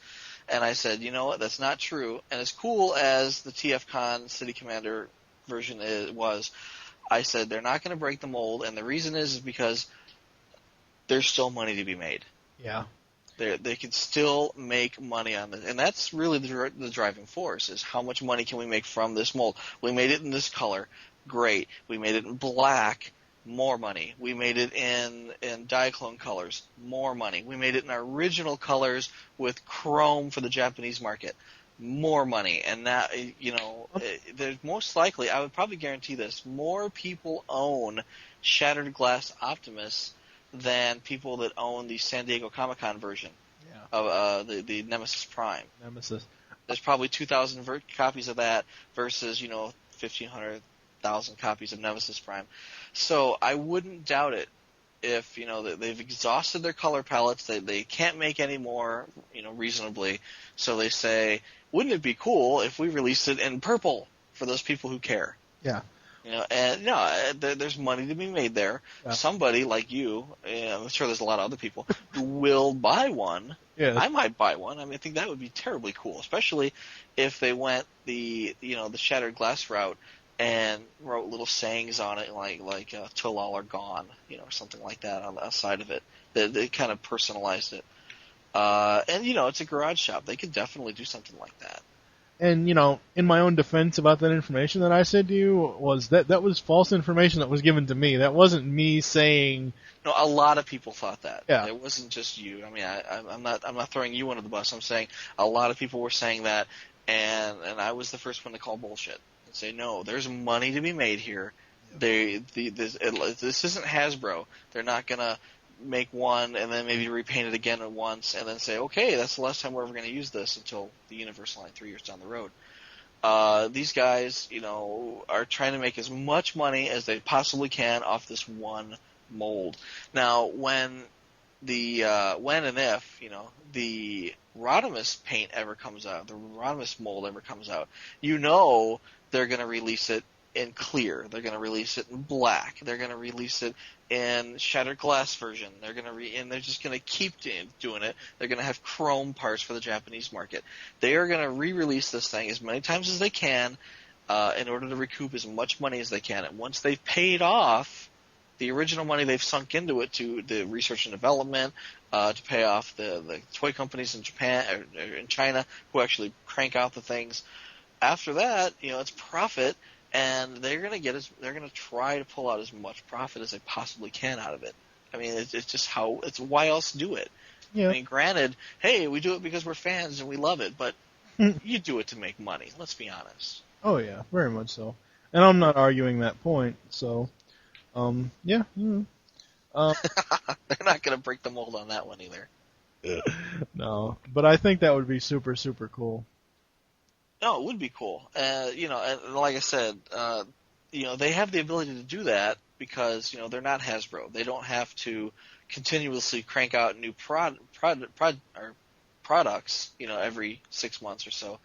And I said, you know what, that's not true. And as cool as the TFCon City Commander version was, I said they're not going to break the mold, and the reason is because there's still money to be made. Yeah. They can still make money on this, and that's really the driving force, is how much money can we make from this mold. We made it in this color, great. We made it in black, more money. We made it in Diaclone colors, more money. We made it in our original colors with chrome for the Japanese market, more money. And that, there's most likely, I would probably guarantee this, more people own Shattered Glass Optimus than people that own the San Diego Comic-Con version of the Nemesis Prime. Nemesis. There's probably 2,000 copies of that versus 1,500,000 copies of Nemesis Prime. So I wouldn't doubt it if that they've exhausted their color palettes. They can't make any more reasonably. So they say, wouldn't it be cool if we released it in purple for those people who care? Yeah. There's money to be made there. Yeah. Somebody like you, I'm sure there's a lot of other people who will buy one. Yeah. I might buy one. I mean, I think that would be terribly cool, especially if they went the Shattered Glass route and wrote little sayings on it, like "Till all are gone," or something like that on the side of it. They kind of personalized it. And it's a garage shop. They could definitely do something like that. And, in my own defense about that information that I said to you, was that was false information that was given to me. That wasn't me saying... No, a lot of people thought that. Yeah. It wasn't just you. I mean, I'm not throwing you under the bus. I'm saying a lot of people were saying that, and I was the first one to call bullshit and say, no, there's money to be made here. This isn't Hasbro. They're not going to make one and then maybe repaint it again at once and then say, okay, that's the last time we're ever going to use this until the Universe line 3 years down the road. These guys, are trying to make as much money as they possibly can off this one mold. Now, when and if, the Rodimus paint ever comes out, the Rodimus mold ever comes out, they're going to release it in clear. They're going to release it in black. They're going to release it in shattered glass version. And they're just going to keep doing it. They're going to have chrome parts for the Japanese market. They are going to re-release this thing as many times as they can in order to recoup as much money as they can. And once they've paid off the original money they've sunk into it, to the research and development, to pay off the toy companies in Japan or in China who actually crank out the things, after that, it's profit. And they're going to try to pull out as much profit as they possibly can out of it. I mean, it's just why else do it? Yeah. I mean, granted, hey, we do it because we're fans and we love it, but you do it to make money. Let's be honest. Oh yeah, very much so. And I'm not arguing that point. So, yeah. Mm. They're not going to break the mold on that one either. No, but I think that would be super, super cool. No, it would be cool. And like I said, they have the ability to do that because, they're not Hasbro. They don't have to continuously crank out new products, every 6 months or so.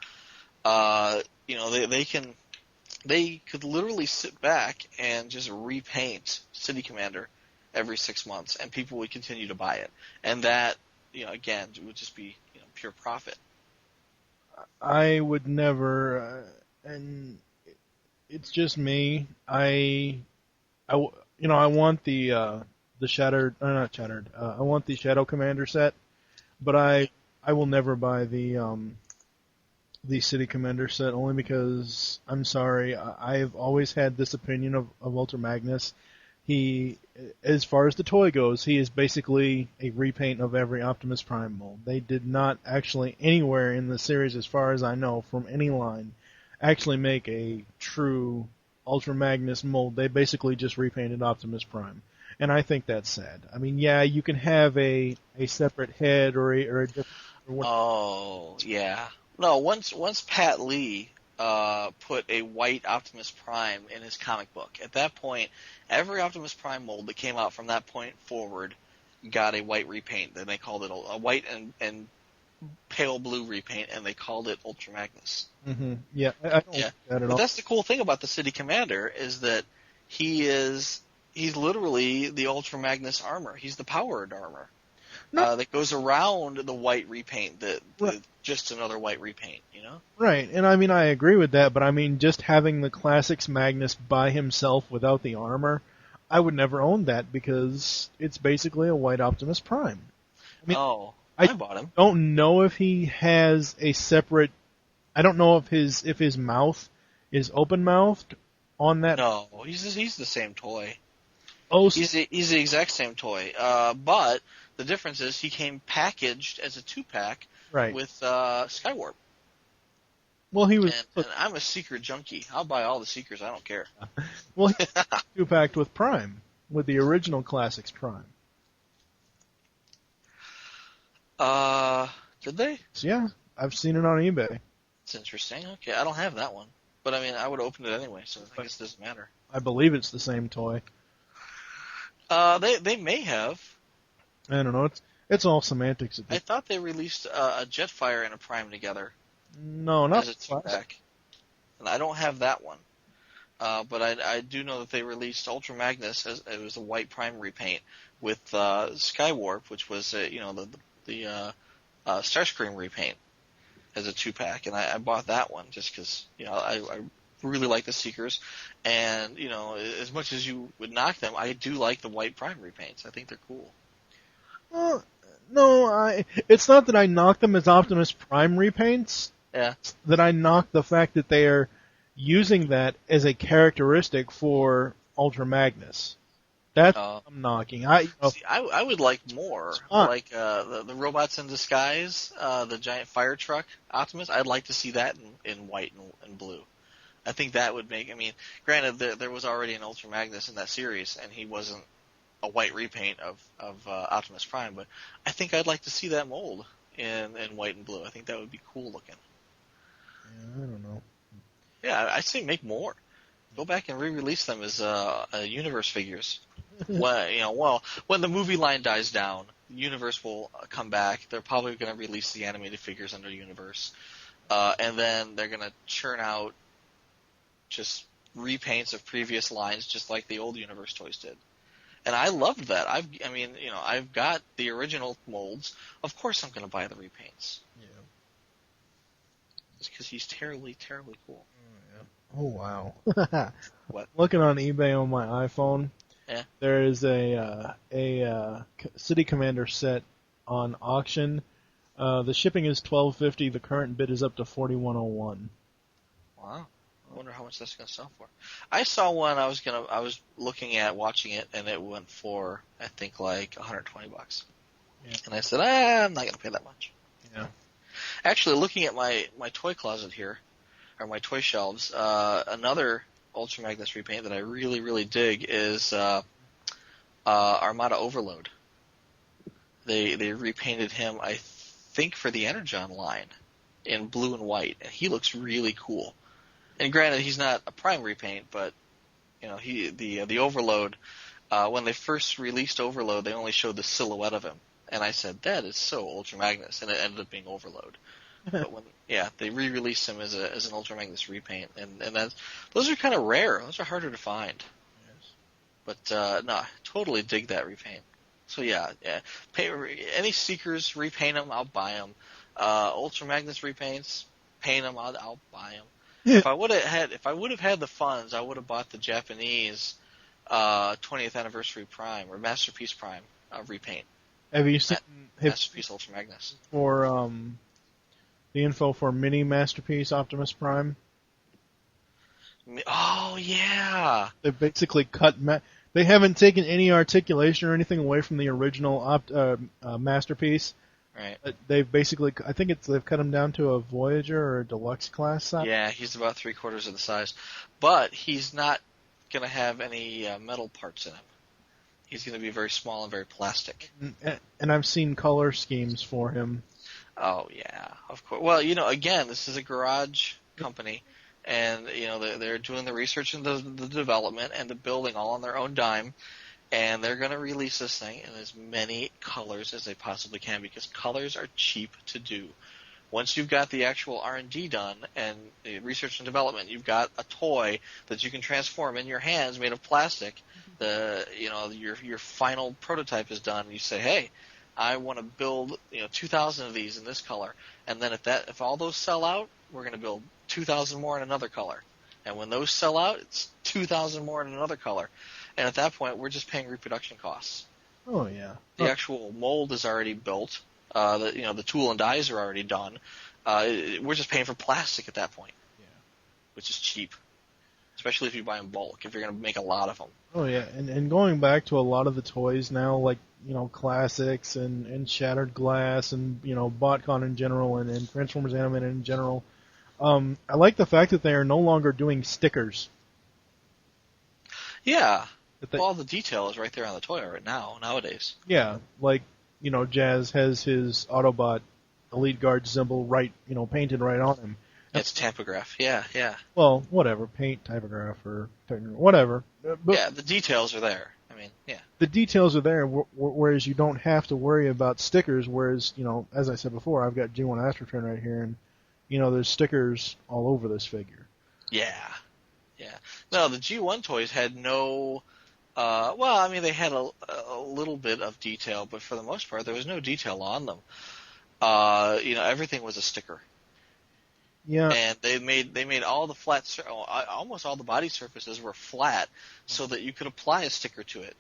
They could literally sit back and just repaint City Commander every 6 months, and people would continue to buy it. And that, again, would just be, pure profit. I would never, and it's just me. I want the shattered, not shattered. I want the Shadow Commander set, but I will never buy the City Commander set only because I'm sorry. I've always had this opinion of Ultra Magnus. He, as far as the toy goes, he is basically a repaint of every Optimus Prime mold. They did not actually anywhere in the series, as far as I know, from any line, actually make a true Ultra Magnus mold. They basically just repainted Optimus Prime. And I think that's sad. I mean, yeah, you can have a separate head or a different... Oh, yeah. No, once Pat Lee put a white Optimus Prime in his comic book. At that point, every Optimus Prime mold that came out from that point forward got a white repaint. Then they called it a white and pale blue repaint, and they called it Ultra Magnus. Mm-hmm. Yeah, I don't like that at all. But that's the cool thing about the City Commander is that he's literally the Ultra Magnus armor. He's the powered armor. That goes around the white repaint, just another white repaint, Right, and I mean, I agree with that, but I mean, just having the Classics Magnus by himself without the armor, I would never own that because it's basically a white Optimus Prime. I mean, I bought him. I don't know if he has a separate... I don't know if his mouth is open-mouthed on that... No, he's the same toy. Oh, he's the exact same toy, but... The difference is he came packaged as a 2-pack with Skywarp. Well, he was... And I'm a Seeker junkie. I'll buy all the Seekers. I don't care. Well, he was 2-packed with Prime, with the original Classics Prime. Did they? Yeah, I've seen it on eBay. It's interesting. Okay, I don't have that one. But, I mean, I would have opened it anyway, so I guess it doesn't matter. I believe it's the same toy. They may have. I don't know. It's all semantics. I thought they released a Jetfire and a Prime together. No, not as a 2-pack. And I don't have that one. But I do know that they released Ultra Magnus as it was a white Prime repaint with Skywarp, which was the Starscream repaint as a 2-pack, and I bought that one just because I really like the Seekers, and as much as you would knock them, I do like the white Prime repaints. I think they're cool. Well, No, it's not that I knock them as Optimus Prime repaints. Yeah. It's that I knock the fact that they are using that as a characteristic for Ultra Magnus. That's what I'm knocking. See, I would like more, like the robots in disguise, the giant fire truck Optimus. I'd like to see that in white and blue. I think that would make. I mean, granted, there was already an Ultra Magnus in that series, and he wasn't a white repaint of Optimus Prime. But I think I'd like to see that mold in white and blue. I think that would be cool looking. Yeah, I don't know. Yeah, I say make more. Go back and re-release them as Universe figures. Well, when the movie line dies down, Universe will come back. They're probably going to release the animated figures under Universe, and then they're going to churn out just repaints of previous lines, just like the old Universe toys did. And I loved that. I've got the original molds. Of course, I'm going to buy the repaints. Yeah. Just because he's terribly, terribly cool. Oh wow! What? Looking on eBay on my iPhone, there is a City Commander set on auction. The shipping is $12.50. The current bid is up to $41.01. Wow! I wonder how much that's going to sell for. I saw one. I was looking at watching it, and it went for I think like $120. Yeah. And I said, I'm not going to pay that much. Yeah. Actually, looking at my toy closet here. Or my toy shelves. Another Ultra Magnus repaint that I really, really dig is Armada Overload. They repainted him, I think, for the Energon line in blue and white, and he looks really cool. And granted, he's not a Prime repaint, but the Overload. When they first released Overload, they only showed the silhouette of him, and I said that is so Ultra Magnus, and it ended up being Overload. But when they re-released him as an Ultra Magnus repaint, and those are kind of rare. Those are harder to find. Yes. But no, I totally dig that repaint. So yeah. Any Seekers repaint them, I'll buy them. Ultra Magnus repaints, paint them, I'll buy them. If I would have had the funds, I would have bought the Japanese 20th Anniversary Prime or Masterpiece Prime repaint. Have you seen Masterpiece Ultra Magnus for the info for Mini Masterpiece Optimus Prime? Oh, yeah. They basically cut... they haven't taken any articulation or anything away from the original Masterpiece. Right. They've basically... I think they've cut him down to a Voyager or a Deluxe class size. Yeah, he's about 3/4 of the size. But he's not going to have any metal parts in him. He's going to be very small and very plastic. And I've seen color schemes for him. Oh, yeah, of course. Well, again, this is a garage company, and, they're doing the research and the development and the building all on their own dime, and they're going to release this thing in as many colors as they possibly can, because colors are cheap to do. Once you've got the actual R&D done and the research and development, you've got a toy that you can transform in your hands made of plastic. Your final prototype is done, and you say, hey, I want to build 2,000 of these in this color, and then if all those sell out, we're going to build 2,000 more in another color, and when those sell out, it's 2,000 more in another color, and at that point, we're just paying reproduction costs. Oh yeah, the actual mold is already built. The tool and dies are already done. We're just paying for plastic at that point, which is cheap, especially if you buy in bulk. If you're going to make a lot of them. Oh yeah, and going back to a lot of the toys now, like classics and Shattered Glass and BotCon in general and Transformers Animated in general. I like the fact that they are no longer doing stickers. Yeah, all the detail is right there on the toy right nowadays. Yeah, like Jazz has his Autobot Elite Guard symbol painted right on him. It's typograph, yeah. Well, whatever, paint, typograph, or whatever. But yeah, the details are there. I mean, yeah. The details are there, whereas you don't have to worry about stickers, whereas, as I said before, I've got G1 Astrotrain right here, and, there's stickers all over this figure. Yeah. No, the G1 toys had no... they had a little bit of detail, but for the most part, there was no detail on them. Everything was a sticker. Yeah. And they made all the almost all the body surfaces were flat, so that you could apply a sticker to it.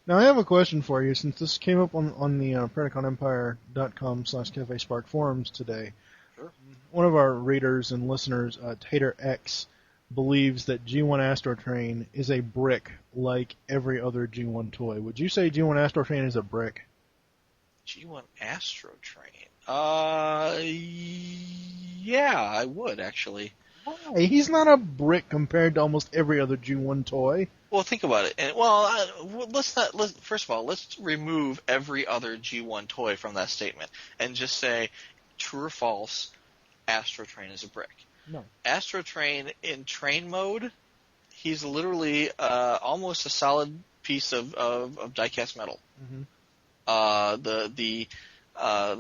Now, I have a question for you, since this came up on the PecanCtEmpire.com/CafeSpark forums today. Sure. One of our readers and listeners, Tater X, believes that G1 Astro Train is a brick like every other G1 toy. Would you say G1 Astro Train is a brick? G1 Astro Train. Yeah, I would actually. Why? He's not a brick compared to almost every other G1 toy. Well, think about it. And first of all, let's remove every other G1 toy from that statement and just say, true or false, Astro Train is a brick. No. Astro Train in train mode, he's literally almost a solid piece of die-cast metal. Mm-hmm. The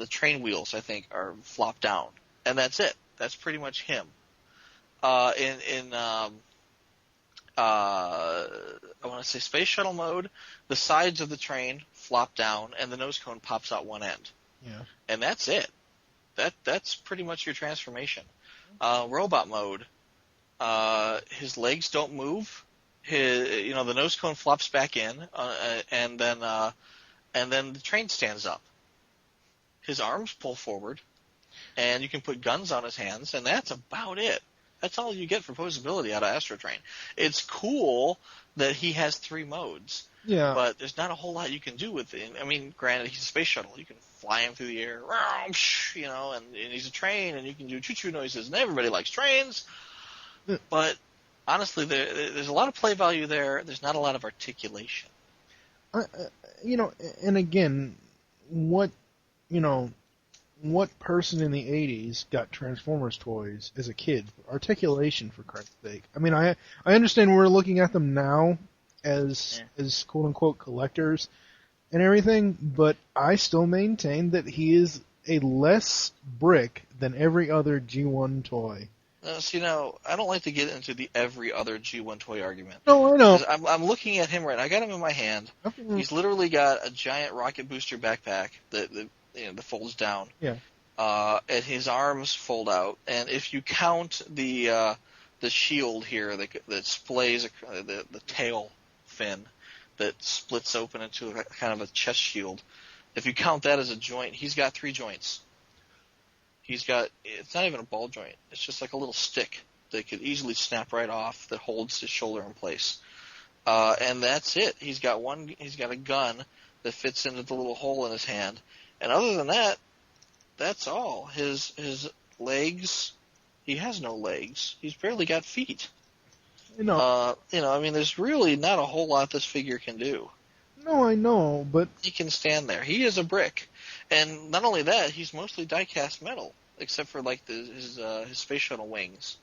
train wheels, I think, are flopped down, and that's it. That's pretty much him. I want to say space shuttle mode, the sides of the train flop down, and the nose cone pops out one end. Yeah. And that's it. That's pretty much your transformation. Robot mode, his legs don't move. The nose cone flops back in, and then the train stands up. His arms pull forward, and you can put guns on his hands, and that's about it. That's all you get for posability out of Astro Train. It's cool that he has 3 modes, but there's not a whole lot you can do with it. I mean, granted, he's a space shuttle. You can fly him through the air, and he's a train, and you can do choo-choo noises, and everybody likes trains. But honestly, there's a lot of play value there. There's not a lot of articulation. And again, what person in the 80s got Transformers toys as a kid? Articulation, for Christ's sake. I mean, I understand we're looking at them now as quote-unquote collectors and everything, but I still maintain that he is a less brick than every other G1 toy. I don't like to get into the every other G1 toy argument. No, I know. I'm looking at him right now. I got him in my hand. He's literally got a giant rocket booster backpack that folds down. Yeah. And his arms fold out. And if you count the shield here that splays the tail fin that splits open into a kind of a chest shield, if you count that as a joint, he's got 3 joints. It's not even a ball joint. It's just like a little stick that could easily snap right off that holds his shoulder in place. And that's it. He's got a gun that fits into the little hole in his hand. And other than that, that's all. His legs, he has no legs. He's barely got feet. There's really not a whole lot this figure can do. No, I know, but he can stand there. He is a brick. And not only that, he's mostly die-cast metal, except for like his space shuttle wings.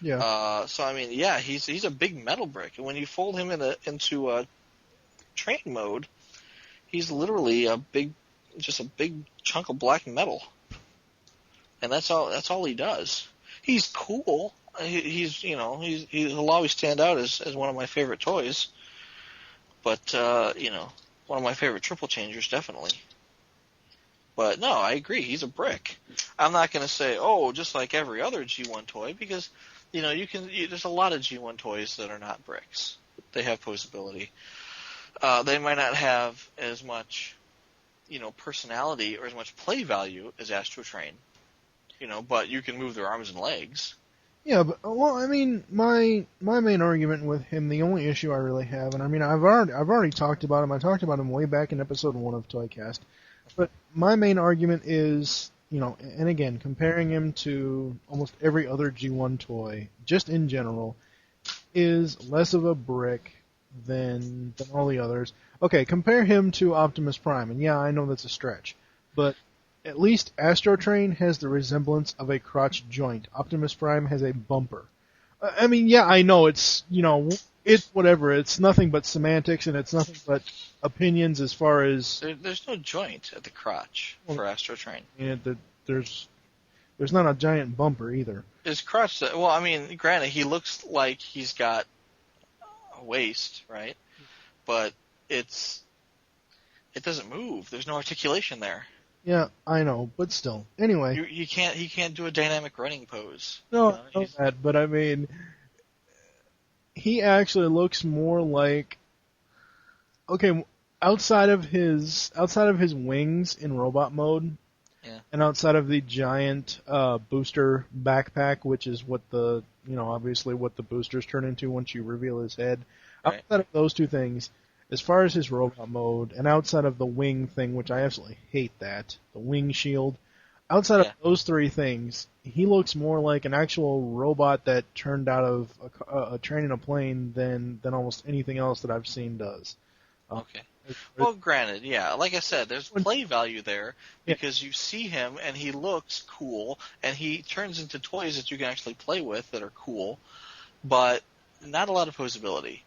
Yeah. He's a big metal brick. And when you fold him into train mode, he's literally just a big chunk of black metal. And that's all he does. He's cool. He'll always stand out as one of my favorite toys. But one of my favorite triple changers, definitely. But no, I agree. He's a brick. I'm not going to say, just like every other G1 toy, because there's a lot of G1 toys that are not bricks. They have posability. They might not have as much, personality or as much play value as Astro Train. But you can move their arms and legs. Yeah, but my main argument with him, the only issue I really have, and I've already talked about him. I talked about him way back in episode 1 of ToyCast. But my main argument is, and again, comparing him to almost every other G1 toy, just in general, is less of a brick than all the others. Okay, compare him to Optimus Prime, and yeah, I know that's a stretch, but at least Astro Train has the resemblance of a crotch joint. Optimus Prime has a bumper. I know it's, it's whatever. It's nothing but semantics, and it's nothing but opinions as far as... There's no joint at the crotch for Astro Train. Yeah, there's not a giant bumper either. His crotch... granted, he looks like he's got a waist, right? But it doesn't move. There's no articulation there. Yeah, I know, but still. Anyway. He can't do a dynamic running pose. No, I know that, but he actually looks more like... Okay, outside of his wings in robot mode, Yeah. and outside of the giant booster backpack, which is what obviously what the boosters turn into once you reveal his head. Right. Outside of those two things, as far as his robot mode, and outside of the wing thing, which I absolutely hate that, the wing shield, outside of those three things, he looks more like an actual robot that turned out of a train in a plane than almost anything else that I've seen does. Okay. Well, granted, yeah. Like I said, there's play value there because you see him and he looks cool, and he turns into toys that you can actually play with that are cool, but not a lot of posability.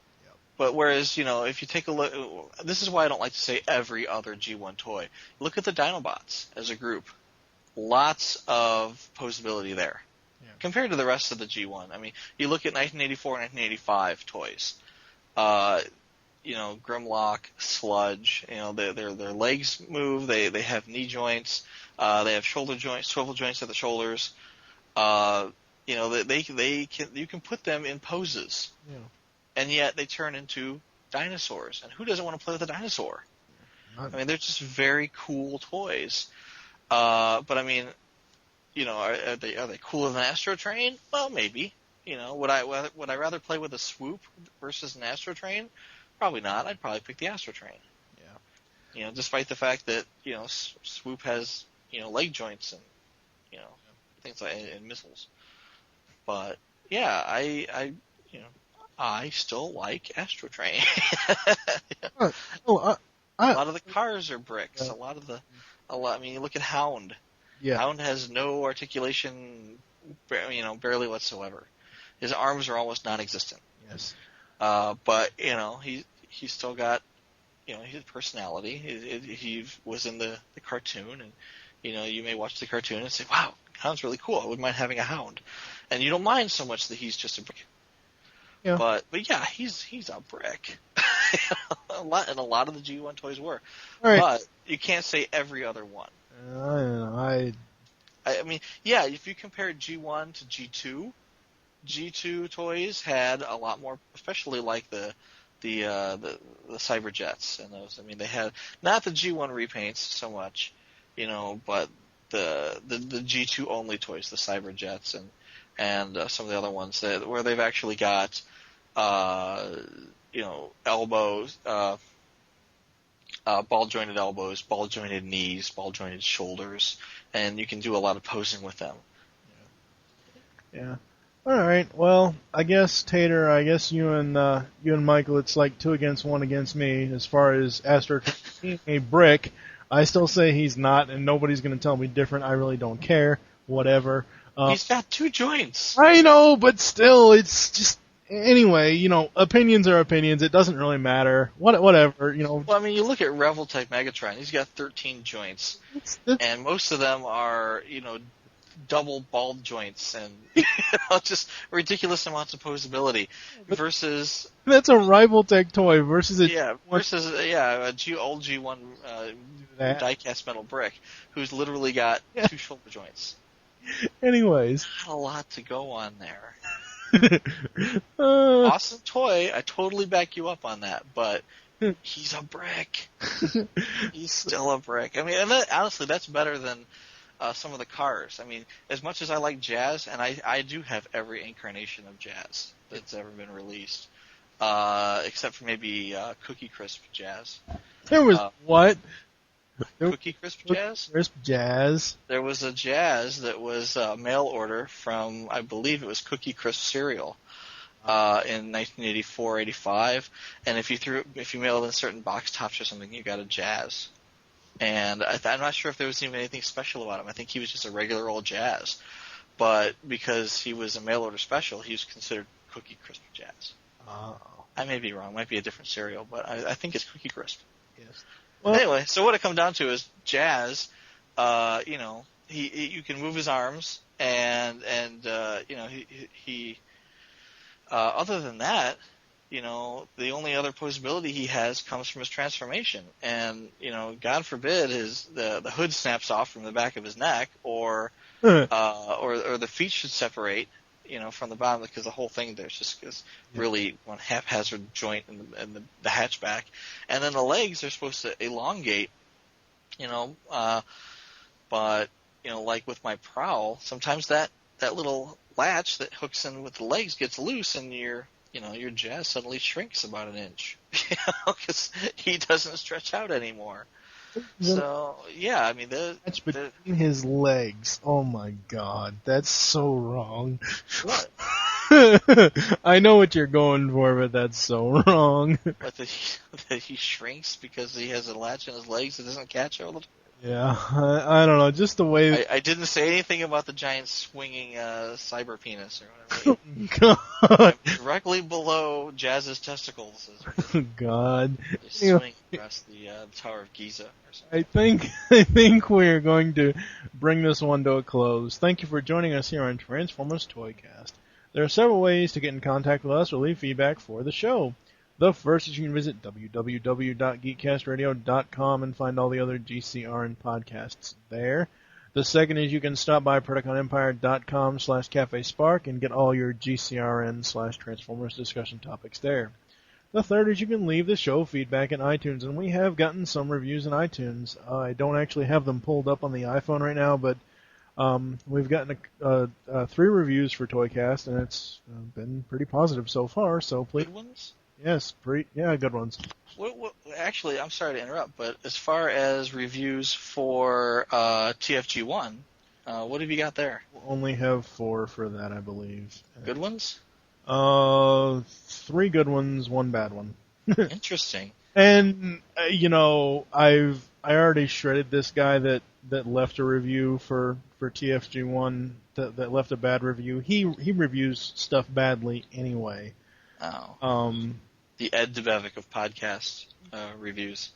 But whereas, if you take a look, this is why I don't like to say every other G1 toy. Look at the Dinobots as a group. Lots of posability there compared to the rest of the G1. I mean, you look at 1984 and 1985 toys. Grimlock, Sludge, their legs move, they have knee joints, they have shoulder joints, swivel joints at the shoulders. You can put them in poses. Yeah. And yet they turn into dinosaurs. And who doesn't want to play with a dinosaur? I mean, they're just very cool toys. But I mean, are they cooler than Astro Train? Well, maybe. Would I rather play with a Swoop versus an Astro Train? Probably not. I'd probably pick the Astro Train. Yeah. Despite the fact that Swoop has leg joints and things like and missiles. But yeah, I still like Astro Train. A lot of the cars are bricks. I mean, you look at Hound. Yeah. Hound has no articulation, barely whatsoever. His arms are almost non-existent. Yes. But he's still got his personality. He was in the cartoon, and you may watch the cartoon and say, "Wow, Hound's really cool. I wouldn't mind having a Hound," and you don't mind so much that he's just a brick. Yeah. But yeah, he's a brick. a lot of the G1 toys were. Right. But you can't say every other one. I mean, yeah, if you compare G1 to G2 toys had a lot more, especially like the Cyber Jets and those. I mean, they had not the G1 repaints so much, but the G2 only toys, the Cyber Jets and some of the other ones where they've actually got elbows, ball jointed elbows, ball jointed knees, ball jointed shoulders, and you can do a lot of posing with them. Yeah. All right. Well, I guess Tater. You and Michael. It's like 2 against 1 against me as far as Astro being a brick. I still say he's not, and nobody's going to tell me different. I really don't care. Whatever. He's got 2 joints. I know, but still, it's just anyway. Opinions are opinions. It doesn't really matter. Whatever. Well, I mean, you look at TFG1 He's got 13 joints, and most of them are double ball joints and just ridiculous amounts of posability. Versus that's a Rivaltech toy versus a old G1 die-cast metal brick who's literally got 2 shoulder joints. Anyways, not a lot to go on there. Awesome toy. I totally back you up on that, but he's a brick. He's still a brick. I mean, and honestly, that's better than some of the cars. I mean, as much as I like Jazz, and I do have every incarnation of Jazz that's ever been released, except for maybe Cookie Crisp Jazz. There was what? Cookie Crisp Jazz? Crisp Jazz. There was a Jazz that was a mail order from, I believe it was Cookie Crisp cereal in 1984-85, and if you mailed in certain box tops or something, you got a Jazz. And I'm not sure if there was even anything special about him. I think he was just a regular old Jazz. But because he was a mail order special, he was considered Cookie Crisp Jazz. Oh. I may be wrong. It might be a different cereal, but I think it's Cookie Crisp. Yes. Well, anyway, so what it comes down to is Jazz, you can move his arms, and he other than that, the only other possibility he has comes from his transformation. And, God forbid the hood snaps off from the back of his neck or the feet should separate from the bottom, because the whole thing there's just is really one haphazard joint in the hatchback, and then the legs are supposed to elongate, but like with my prowl, sometimes that little latch that hooks in with the legs gets loose, and your Jazz suddenly shrinks about an inch, because he doesn't stretch out anymore. So yeah, I mean, that's between his legs. Oh my God, that's so wrong. What? I know what you're going for, but that's so wrong. But that he shrinks because he has a latch in his legs that doesn't catch all the time. Yeah, I don't know, just the way... I didn't say anything about the giant swinging cyber penis or whatever. God. Directly below Jazz's testicles. God. They swing across the Tower of Giza or something. I think we're going to bring this one to a close. Thank you for joining us here on Transformers ToyCast. There are several ways to get in contact with us or leave feedback for the show. The first is you can visit www.geekcastradio.com and find all the other GCRN podcasts there. The second is you can stop by PecanCtMichael.com/CafeSpark and get all your GCRN/Transformers discussion topics there. The third is you can leave the show feedback in iTunes, and we have gotten some reviews in iTunes. I don't actually have them pulled up on the iPhone right now, but we've gotten 3 reviews for ToyCast, and it's been pretty positive so far, so please... Good ones? Yes, good ones. Actually, I'm sorry to interrupt, but as far as reviews for TFG1, what have you got there? We'll only have 4 for that, I believe. Good ones? 3 good ones, 1 bad one. Interesting. And I already shredded this guy that left a review for TFG1 that left a bad review. He reviews stuff badly anyway. Oh. The Ed DeBevic of podcast reviews.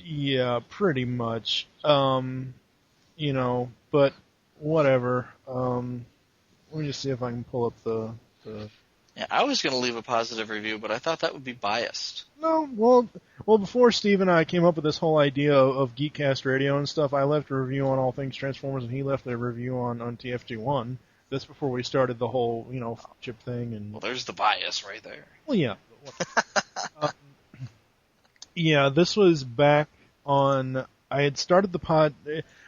Yeah, pretty much. But whatever. Let me just see if I can pull up the... Yeah, I was going to leave a positive review, but I thought that would be biased. No, well, before Steve and I came up with this whole idea of Geekcast Radio and stuff, I left a review on All Things Transformers, and he left a review on TFG1. That's before we started the whole, chip thing. And well, there's the bias right there. Well, yeah. Yeah, this was back on... I had started the pod...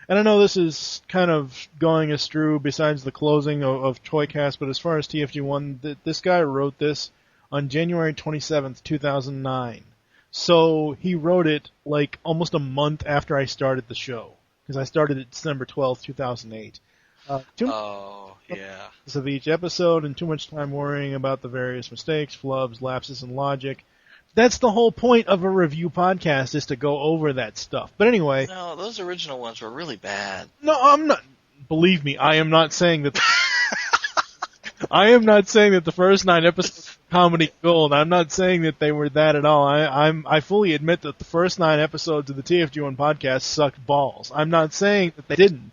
And I know this is kind of going astray besides the closing of ToyCast, but as far as TFG1, this guy wrote this on January 27th, 2009. So he wrote it like almost a month after I started the show, because I started it December 12th, 2008. Yeah. Of each episode and too much time worrying about the various mistakes, flubs, lapses in logic. That's the whole point of a review podcast, is to go over that stuff. But anyway... No, those original ones were really bad. No, I'm not... Believe me, I am not saying that... I am not saying that the first 9 episodes were comedy gold. I'm not saying that they were that at all. I fully admit that the first 9 episodes of the TFG1 podcast sucked balls. I'm not saying that they didn't.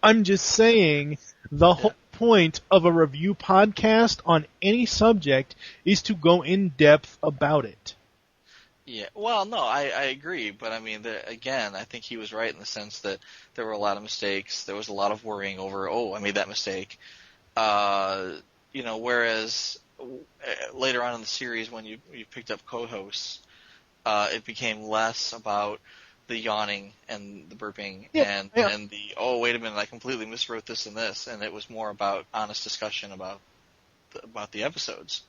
I'm just saying the whole point of a review podcast on any subject is to go in depth about it. Yeah, well, no, I agree, but I mean, again, I think he was right in the sense that there were a lot of mistakes. There was a lot of worrying over, I made that mistake. Whereas later on in the series, when you picked up co-hosts, it became less about the yawning and the burping and the, wait a minute, I completely miswrote this and this, and it was more about honest discussion about the episodes.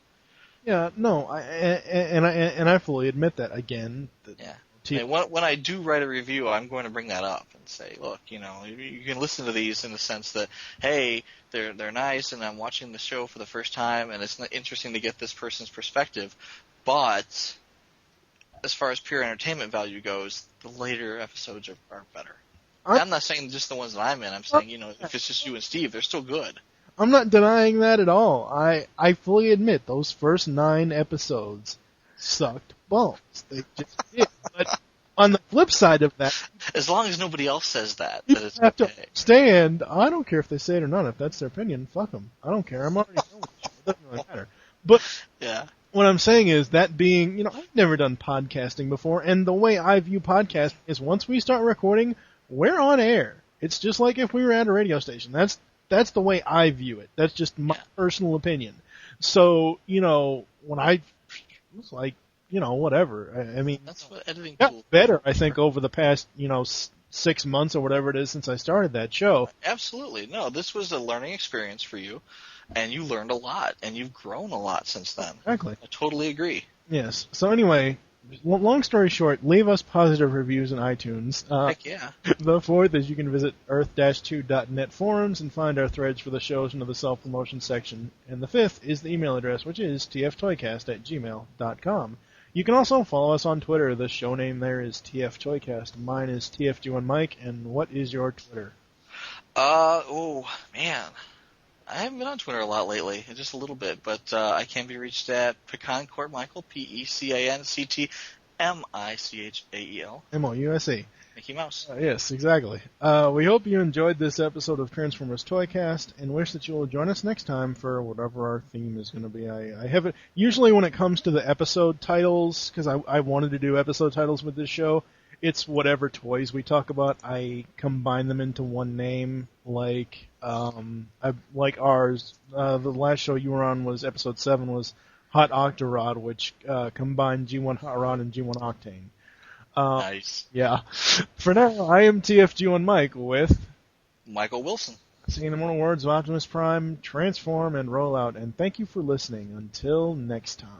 Yeah, no, I fully admit that again. When I do write a review, I'm going to bring that up and say, look, you can listen to these in the sense that, hey, they're nice, and I'm watching the show for the first time, and it's interesting to get this person's perspective. But as far as pure entertainment value goes, the later episodes are better. I'm not saying just the ones that I'm in. I'm saying, if it's just you and Steve, they're still good. I'm not denying that at all. I fully admit those first 9 episodes sucked balls. They just did. But on the flip side of that... As long as nobody else says that it's have okay. To understand, I don't care if they say it or not. If that's their opinion, fuck them. I don't care. I'm already done with it. It doesn't really matter. But yeah. What I'm saying is that being, I've never done podcasting before, and the way I view podcasting is once we start recording, we're on air. It's just like if we were at a radio station. That's that's the way I view it. That's just my personal opinion. So, when I was like, whatever. I mean, That's what editing got tools better, I think, over the past, 6 months or whatever it is since I started that show. Absolutely. No, this was a learning experience for you, and you learned a lot, and you've grown a lot since then. Exactly. I totally agree. Yes. So anyway, long story short, leave us positive reviews in iTunes. Heck yeah. The fourth is you can visit earth-2.net forums and find our threads for the shows under the self-promotion section. And the fifth is the email address, which is tftoycast@gmail.com. You can also follow us on Twitter. The show name there is TFToycast. Mine is TFG1 Mike. And what is your Twitter? Oh, man. I haven't been on Twitter a lot lately, just a little bit, but I can be reached at PecanCtMichael, PecanCtMichael. MOUSE. Mickey Mouse. Yes, exactly. We hope you enjoyed this episode of Transformers ToyCast and wish that you will join us next time for whatever our theme is going to be. I have it usually when it comes to the episode titles, because I wanted to do episode titles with this show. It's whatever toys we talk about. I combine them into one name, like ours. The last show you were on was episode 7 was Hot Octorod, which combined G1 Hot Rod and G1 Octane. Nice. Yeah. For now, I am TFG1 Mike with Michael Wilson. saying the mortal words of Optimus Prime, transform and roll out, and thank you for listening. Until next time.